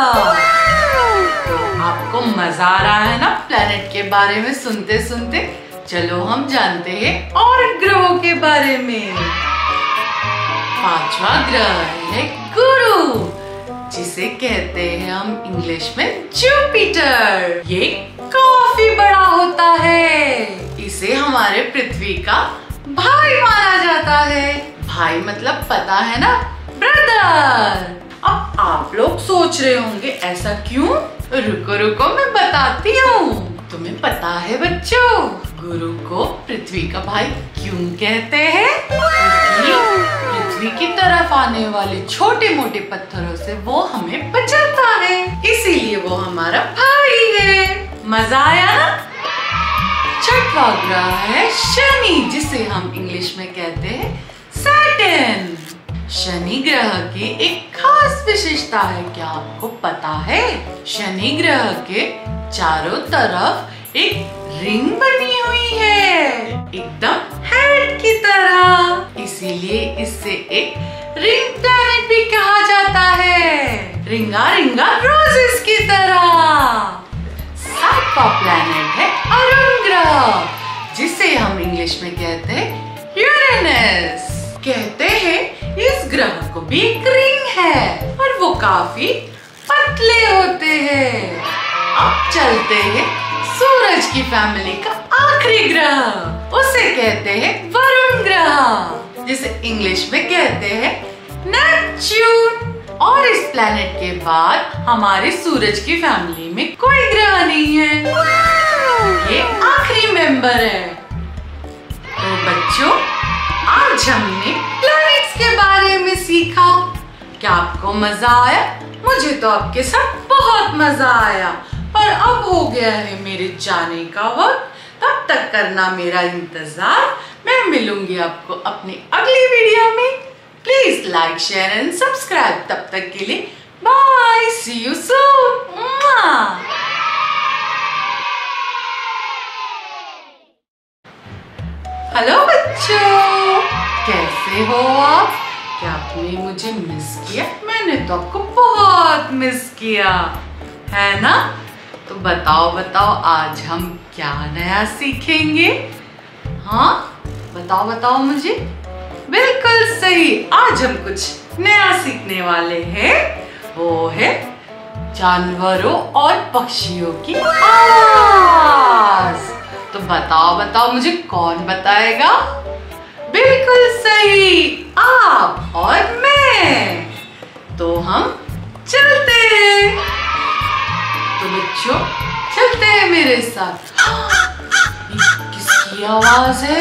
तो आपको मजा आ रहा है ना प्लैनेट के बारे में सुनते सुनते? चलो हम जानते हैं और ग्रहों के बारे में। 5वां ग्रह है गुरु, जिसे कहते हैं हम इंग्लिश में जुपिटर। ये काफी बड़ा होता है। इसे हमारे पृथ्वी का भाई माना जाता है। भाई मतलब पता है ना, ब्रदर। अब आप लोग सोच रहे होंगे ऐसा क्यों? रुको रुको, मैं बताती हूँ। तुम्हें पता है बच्चों, गुरु को पृथ्वी का भाई क्यों कहते हैं? पृथ्वी की तरफ आने वाले छोटे मोटे पत्थरों से वो हमें बचाता है, इसीलिए वो हमारा भाई है। मजा आया ना? 6वां ग्रह है शनि, जिसे हम इंग्लिश में कहते हैं सैटर्न। शनि ग्रह की एक खास विशेषता है, क्या आपको पता है? शनि ग्रह के चारों तरफ एक रिंग बनी हुई है, एकदम हेड की तरह। इसीलिए इसे एक रिंग प्लैनेट भी कहा जाता है, रिंगा रिंगा रोजेस की तरह। 7वां प्लैनेट है अरुण ग्रह, जिसे हम इंग्लिश में कहते हैं यूरेनस। कहते हैं इस ग्रह को भी एक रिंग है और वो काफी पतले होते हैं। अब चलते हैं सूरज की फैमिली का आखिरी ग्रह, उसे कहते हैं वरुण ग्रह, जिसे इंग्लिश में कहते हैं नेपच्यून। और इस प्लैनेट के बाद हमारे सूरज की फैमिली में कोई ग्रह नहीं है, ये आखिरी मेंबर है। तो बच्चों, आज हमने प्लैनेट्स के बारे में सीखा। क्या आपको मजा आया? मुझे तो आपके साथ बहुत मजा आया। पर अब हो गया है मेरे जाने का वक्त, तब तक करना मेरा इंतजार। मैं मिलूंगी आपको अपनी अगली वीडियो में। Please like, share and subscribe. तब तक के लिए bye, see you soon. Hello बच्चों, कैसे हो आप? क्या आपने मुझे मिस किया? मैंने तो आपको बहुत मिस किया, है ना? तो बताओ बताओ, आज हम क्या नया सीखेंगे? हाँ, बताओ बताओ मुझे। बिल्कुल सही, आज हम कुछ नया सीखने वाले हैं। वो है जानवरों और पक्षियों की आवाज। तो बताओ बताओ मुझे, कौन बताएगा? बिल्कुल सही, आप और मैं। तो हम चलते हैं। तो बच्चों, चलते हैं मेरे साथ। ये किसकी आवाज है?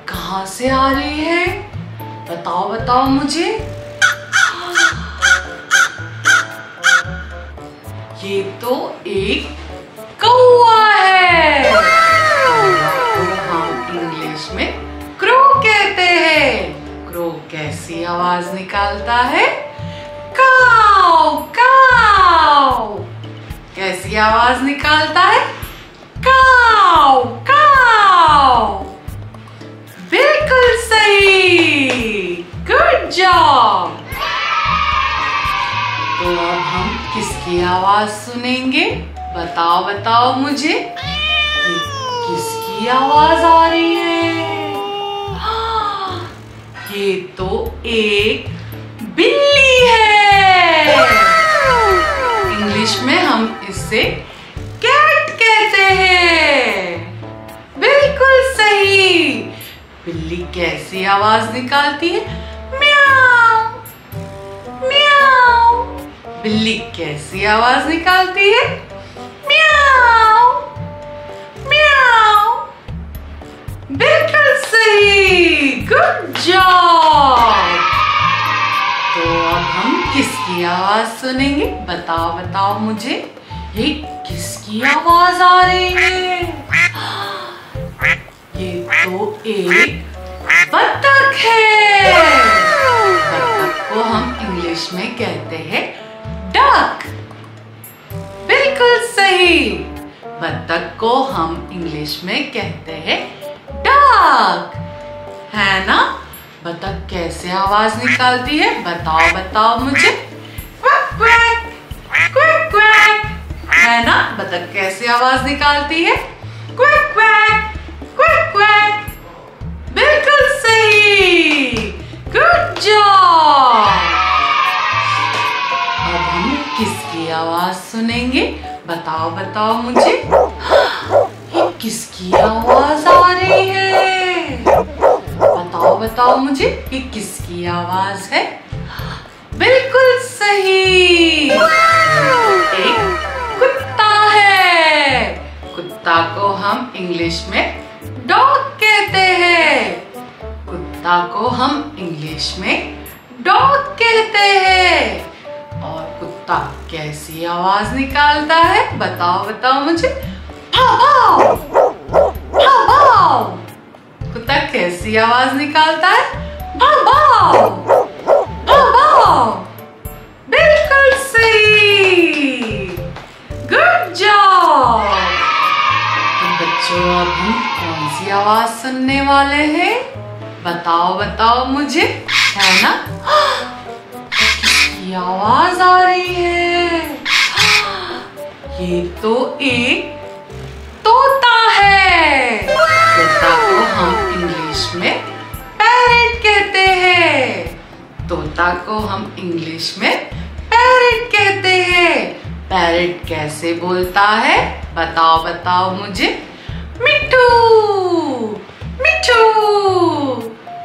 कहाँ से आ रही है? बताओ बताओ मुझे। ये तो एक कौवा है। हम इंग्लिश में क्रो कहते हैं। क्रो कैसी आवाज निकालता है? काऊ काऊ। कैसी आवाज निकालता है? काऊ काऊ। बिल्कुल सही, गुड जॉब। तो अब हम किसकी आवाज सुनेंगे? बताओ बताओ मुझे, किसकी आवाज आ रही है? ये तो एक बिल्ली है। इंग्लिश में हम इसे कैट कहते हैं। बिल्कुल सही। बिल्ली कैसी आवाज निकालती है? म्याऊ म्याऊ। बिल्ली कैसी आवाज निकालती है? म्याऊ म्याऊ। बिल्कुल सही, गुड जॉब। तो अब हम किसकी आवाज सुनेंगे? बताओ बताओ मुझे, ये किसकी आवाज आ रही है? ये तो एक बतख है। बतख को हम इंग्लिश में कहते हैं डक। बिल्कुल सही, बतख को हम इंग्लिश में कहते हैं डक, है ना? बतख कैसे आवाज निकालती है? बताओ बताओ मुझे। क्वैक क्वैक क्वैक क्वैक, है ना? बतख कैसे आवाज निकालती है? Quack quack quack quack. बिल्कुल सही, गुड जॉब। अब हम किसकी आवाज सुनेंगे? बताओ बताओ मुझे, ये किसकी आवाज आ रही है? बताओ बताओ मुझे, ये किसकी आवाज है? बिल्कुल सही, एक कुत्ता है। कुत्ता को हम इंग्लिश में डॉग कहते हैं। कुत्ता को हम इंग्लिश में डॉग कहते हैं। और कुत्ता कैसी आवाज निकालता है? बताओ बताओ मुझे। भाव भाव भाव भाव। कुत्ता कैसी आवाज निकालता है? भाव भाव भाव भाव। बिल्कुल सही, गुड जॉब। बच्चों अब हम कौन सी आवाज सुनने वाले हैं? बताओ बताओ मुझे, है ना? किसकी आवाज आ रही है? ये तो एक तोता है। तोता को हम इंग्लिश में पैरट कहते हैं। तोता को हम इंग्लिश में पैरट कहते हैं। पैरट कैसे बोलता है? बताओ बताओ मुझे। मिठू मिठू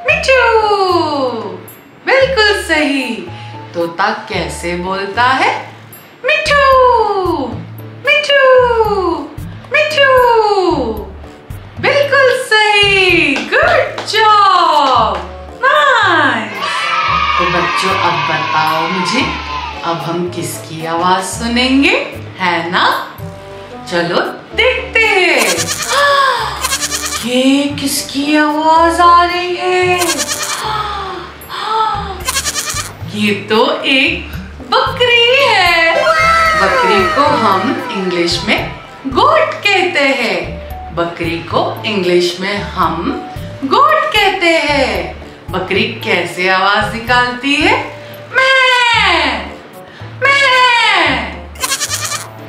मिठू। बिल्कुल सही। तोता कैसे बोलता है? मिठू मिठू मिठू। बिल्कुल सही। Good job, nice. तो बच्चों अब बताओ मुझे, अब हम किसकी आवाज सुनेंगे, है ना? चलो देखते हैं। ये किसकी आवाज आ रही है? ये तो एक बकरी है। बकरी को हम इंग्लिश में गोट कहते हैं। बकरी को इंग्लिश में हम गोट कहते हैं। बकरी कैसे आवाज निकालती है? मैं मैं।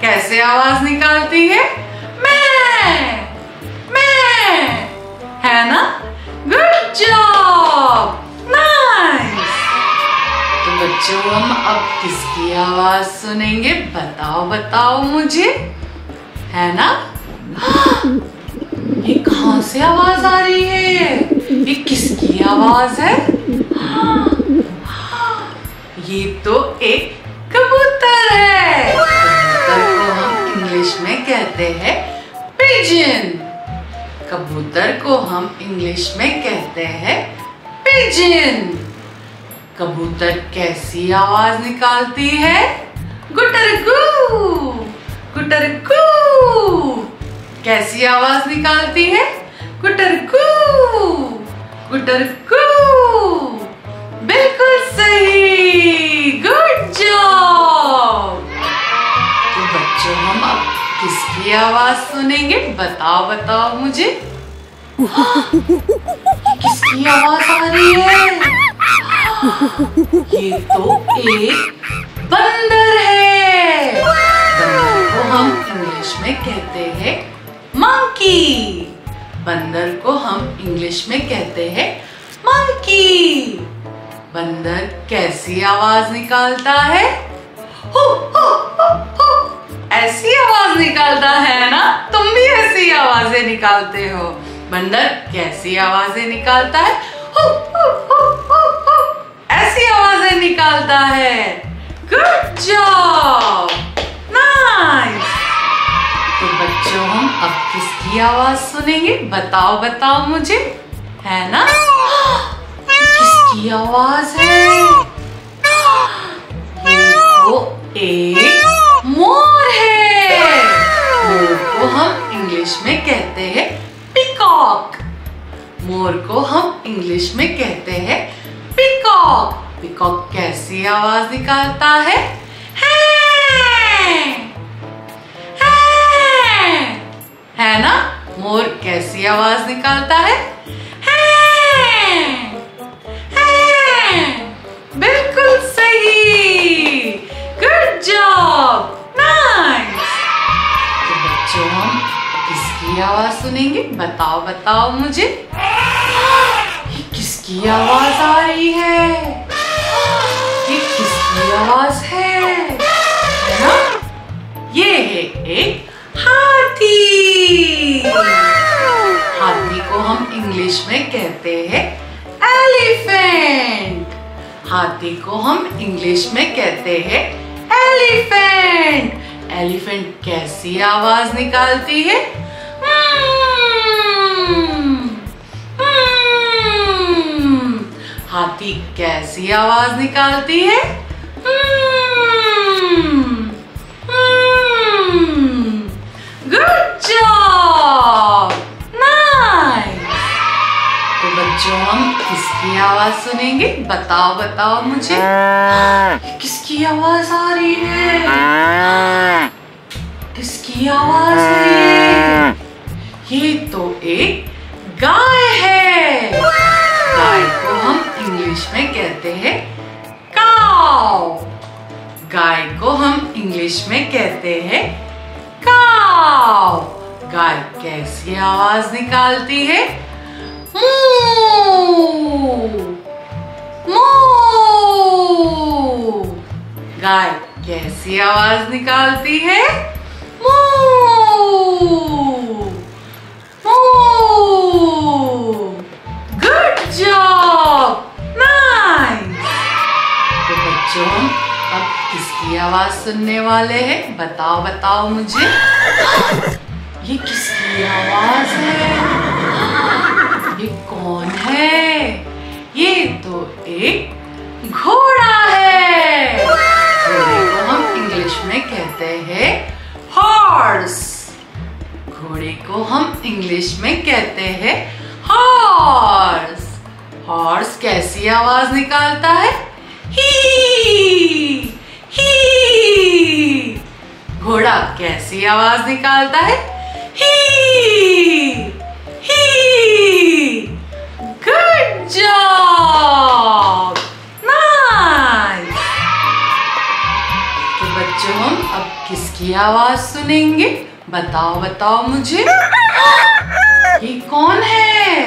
कैसे आवाज निकालती है? मैं मैं, है ना? Good job, nice. तो बच्चों हम अब किसकी आवाज सुनेंगे? बताओ बताओ मुझे, है ना? ये कहाँ से आवाज आ रही है? ये किसकी आवाज है? ये तो एक कबूतर है। कबूतर को हम इंग्लिश में कहते हैं पिजन। कबूतर को हम इंग्लिश में कहते हैं पिजन। कबूतर कैसी आवाज निकालती है? गुटरगू गुटरगू। कैसी आवाज निकालती है? गुटरगू गुटरगू। बिल्कुल सही, गुड जॉब। तो बच्चों हम अब किसकी आवाज सुनेंगे? बताओ बताओ मुझे। किसकी आवाज आ रही है? ये तो एक बंदर है। बंदर को हम इंग्लिश में कहते हैं मंकी। बंदर को हम इंग्लिश में कहते हैं मंकी। बंदर कैसी आवाज निकालता है? हो हो हो हो। ऐसी आवाज निकालता है ना? तुम भी ऐसी आवाजें निकालते हो। बंदर कैसी आवाजें निकालता है? हो हो हो हो हो। ऐसी आवाजें निकालता है। Good job, nice. तो बच्चों हम अब किसकी आवाज सुनेंगे? बताओ बताओ मुझे, है ना? किसकी आवाज है? ये तो एक मोर है। मोर को हम इंग्लिश में कहते हैं पीकॉक। मोर को हम इंग्लिश में कहते हैं पीकॉक। पीकॉक कैसी आवाज निकालता है? है ना? मोर कैसी आवाज निकालता है? बिल्कुल सही, गुड जॉब, नाइस। तो बच्चों हम किसकी आवाज सुनेंगे? बताओ बताओ मुझे। ये किसकी आवाज आ रही है? ये किसकी आवाज है ना? ये है एक हाथी। हाथी को हम इंग्लिश में कहते हैं एलिफेंट। हाथी को हम इंग्लिश में कहते हैं एलिफेंट। एलिफेंट कैसी आवाज निकालती है? हाथी कैसी आवाज निकालती है? Good job, nice. तो बच्चों हम किसकी आवाज सुनेंगे? बताओ बताओ मुझे। किसकी आवाज आ रही है? किसकी आवाज है? ये तो एक गाय है। गाय को हम इंग्लिश में कहते हैं काऊ। गाय को हम इंग्लिश में कहते हैं काऊ। गाय कैसी आवाज निकालती है? मूँ। मूँ। गाय कैसी आवाज निकालती है? मूँ। मूँ। Good job, nice. तो बच्चों, हम अब किसकी आवाज सुनने वाले हैं? बताओ बताओ मुझे। ये किसकी आवाज है? ये कौन है? ये तो एक घोड़ा है। घोड़े को हम इंग्लिश में कहते हैं हॉर्स। घोड़े को हम इंग्लिश में कहते हैं हॉर्स। हॉर्स कैसी आवाज निकालता है? ही। ही। घोड़ा कैसी आवाज निकालता है? ही। ही। Good job, nice. तो बच्चों, हम अब किसकी आवाज सुनेंगे? बताओ बताओ मुझे। ये कौन है?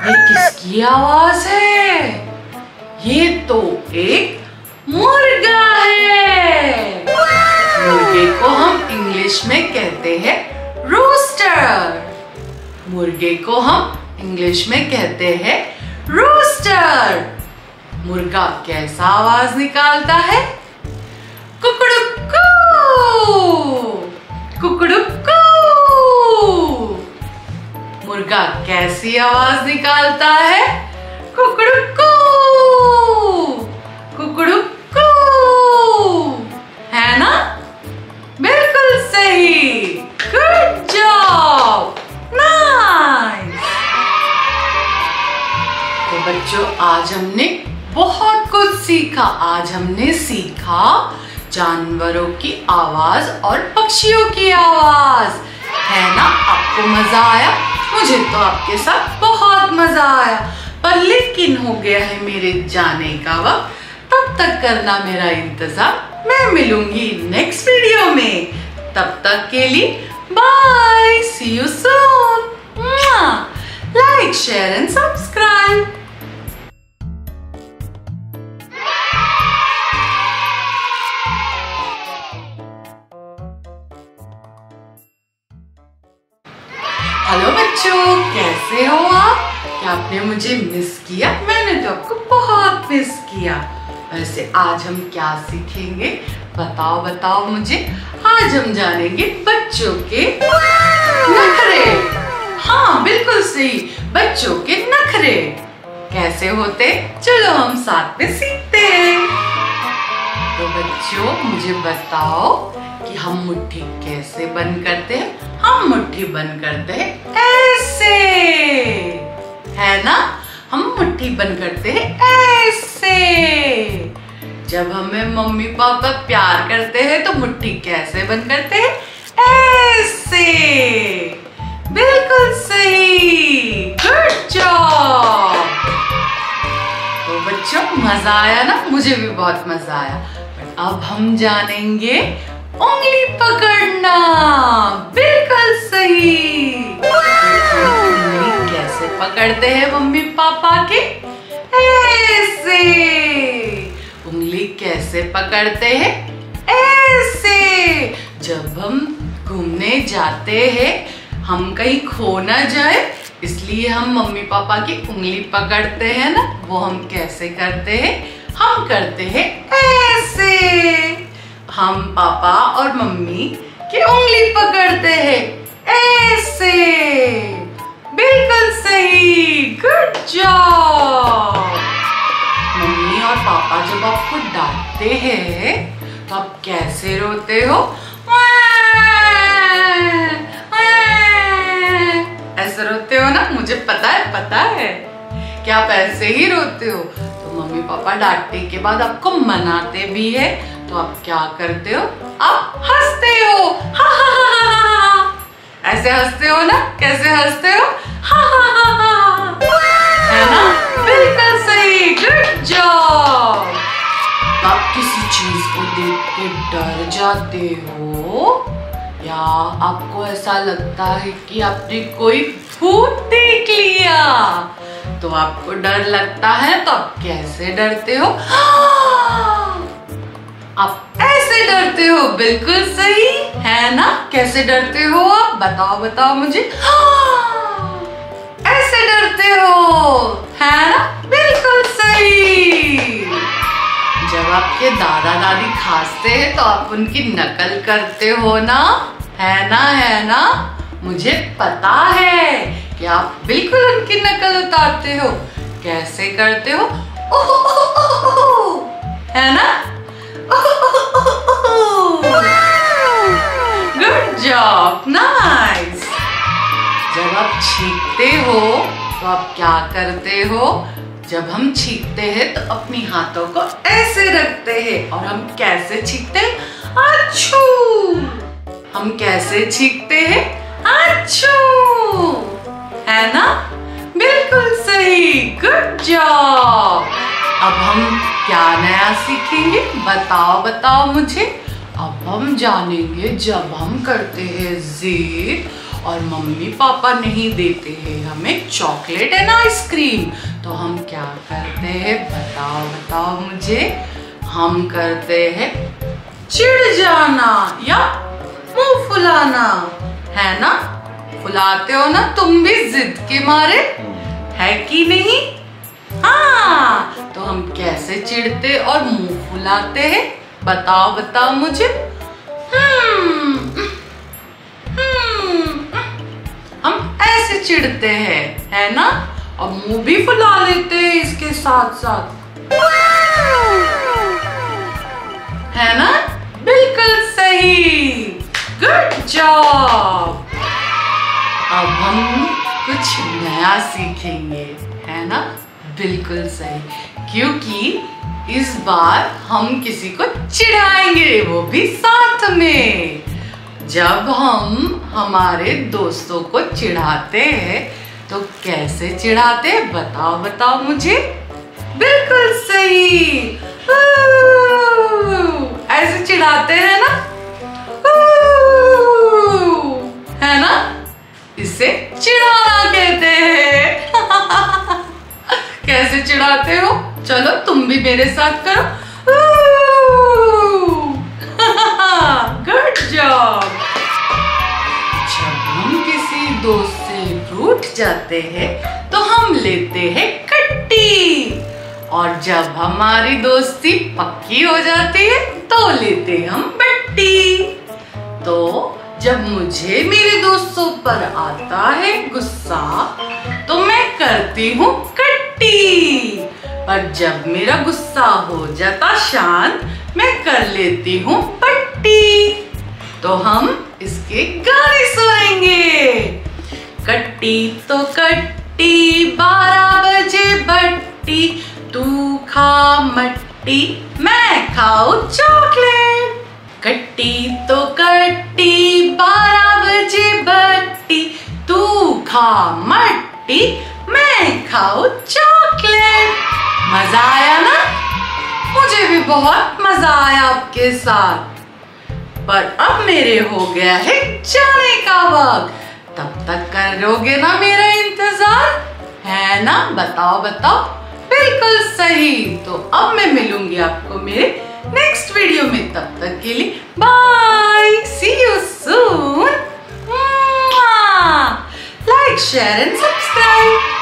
ये किसकी आवाज है? ये तो एक मुर्गा है। मुर्गे को हम इंग्लिश में कहते हैं रोस्टर। मुर्गे को हम इंग्लिश में कहते हैं रोस्टर। मुर्गा कैसा आवाज निकालता है? कुकड़ुक्कू। कुकड़ुक्कू। मुर्गा कैसी आवाज निकालता है? कुकड़ुक्कू। कुकड़ुक्कू। है ना? बिल्कुल सही। Good job, nice. तो बच्चों, आज हमने बहुत कुछ सीखा। आज हमने सीखा जानवरों की आवाज और पक्षियों की आवाज। है ना? आपको मजा आया? मुझे तो आपके साथ बहुत मजा आया। पर लेकिन हो गया है मेरे जाने का वक्त। तब तक करना मेरा इंतजार। मैं मिलूंगी नेक्स्ट वीडियो में। तब तक के लिए bye, see you soon. Like, share and subscribe. Hello बच्चों, कैसे हो आप? क्या आपने मुझे मिस किया? मैंने तो आपको बहुत मिस किया। वैसे आज हम क्या सीखेंगे? बताओ बताओ मुझे। आज हम जानेंगे बच्चों के नखरे। हाँ, बिल्कुल सही, बच्चों के नखरे कैसे होते? चलो हम साथ में सीखते हैं। तो बच्चों, मुझे बताओ कि हम मुट्ठी कैसे बंद करते हैं? हम मुट्ठी बंद करते हैं ऐसे, है ना? हम मुट्ठी बंद करते हैं ऐसे। जब हमें मम्मी पापा प्यार करते हैं तो मुट्ठी कैसे बंद करते हैं? ऐसे। बिल्कुल सही, गुड जॉब। तो बच्चों, मजा आया ना? मुझे भी बहुत मजा आया। अब हम जानेंगे उंगली पकड़ना। बिल्कुल सही। उंगली कैसे पकड़ते हैं मम्मी पापा के? ऐसे। उंगली कैसे पकड़ते हैं? ऐसे। जब हम घूमने जाते हैं, हम कहीं खो ना जाए, इसलिए हम मम्मी पापा की उंगली पकड़ते हैं ना। वो हम कैसे करते हैं? हम करते हैं ऐसे। हम पापा और मम्मी की उंगली पकड़ते हैं ऐसे। बिल्कुल सही, गुड जॉब। मम्मी और पापा जब आपको डांटते हैं तो आप कैसे रोते हो? ऐसे रोते हो ना? मुझे पता है कि आप ऐसे ही रोते हो। तो मम्मी पापा डांटने के बाद आपको मनाते भी है तो आप क्या करते हो? आप हंसते हो। हा हा हा हा हा। ऐसे हंसते हो ना, कैसे हंसते हो? है ना? बिल्कुल सही, गुड जॉब। आप किसी चीज को देख के डर जाते हो या आपको ऐसा लगता है कि आपने कोई भूत देख लिया तो आपको डर लगता है, तो आप कैसे डरते हो? आप ऐसे डरते हो, बिल्कुल सही है ना? कैसे डरते हो आप? बताओ बताओ मुझे। ऐसे डरते हो, है ना? बिल्कुल सही। जब आपके दादा दादी खांसते हैं तो आप उनकी नकल करते हो ना, है ना? है ना? मुझे पता है कि आप बिल्कुल उनकी नकल उतारते हो। कैसे करते हो? है ना? Good job, nice. जब आप छींकते हो तो आप क्या करते हो? जब हम छींकते हैं तो अपनी हाथों को ऐसे रखते हैं और हम कैसे छींकते हैं? अच्छू। हम कैसे छींकते हैं? अच्छू, है ना? बिल्कुल सही, गुड जॉब। अब हम क्या नया सीखेंगे? बताओ बताओ मुझे। अब हम जानेंगे जब हम करते हैं जिद और मम्मी पापा नहीं देते हैं हमें चॉकलेट एंड आइसक्रीम, तो हम क्या करते हैं? बताओ बताओ मुझे। हम करते हैं चिढ़ जाना या मुंह फुलाना, है ना? फुलाते हो ना तुम भी जिद के मारे, है कि नहीं? हाँ, तो हम कैसे चिढ़ते और मुंह फुलाते हैं? बताओ बताओ मुझे। हम ऐसे चिढ़ते हैं, है ना? और मुंह भी फुला लेते हैं इसके साथ साथ, है ना? बिल्कुल सही, गुड जॉब। अब हम कुछ नया सीखेंगे, है ना? बिल्कुल सही, क्योंकि इस बार हम किसी को चिढ़ाएंगे, वो भी साथ में। जब हम हमारे दोस्तों को चिढ़ाते हैं तो कैसे चिढ़ाते हैं? बताओ बताओ मुझे। बिल्कुल सही, ऐसे चिढ़ाते हैं ना, है ना? इसे चिढ़ाना कहते हैं। कैसे चिढ़ाते हो? चलो तुम भी मेरे साथ करो। Good job. जब हम किसी दोस्त से रूठ जाते हैं तो हम लेते हैं कट्टी, और जब हमारी दोस्ती पक्की हो जाती है तो लेते हम बट्टी। तो जब मुझे मेरे दोस्तों पर आता है गुस्सा तो मैं करती हूँ कट्टी, पर जब मेरा गुस्सा हो जाता शांत मैं कर लेती हूँ पट्टी। तो हम इसके गाने सुनेंगे। कट्टी तो कट्टी 12 बजे बट्टी, तू खा मट्टी मैं खाऊं चॉकलेट। कट्टी तो कट्टी 12 बजे बट्टी, तू खा मट्टी मैं खाऊं चॉकलेट। मजा आया ना? मुझे भी बहुत मजा आया आपके साथ, पर अब मेरे हो गया है जाने का वक्त। तब तक करोगे ना मेरा इंतजार, है ना? बताओ बताओ। बिल्कुल सही। तो अब मैं मिलूंगी आपको मेरे नेक्स्ट वीडियो में। तब तक के लिए bye, see you soon. Like, share and subscribe.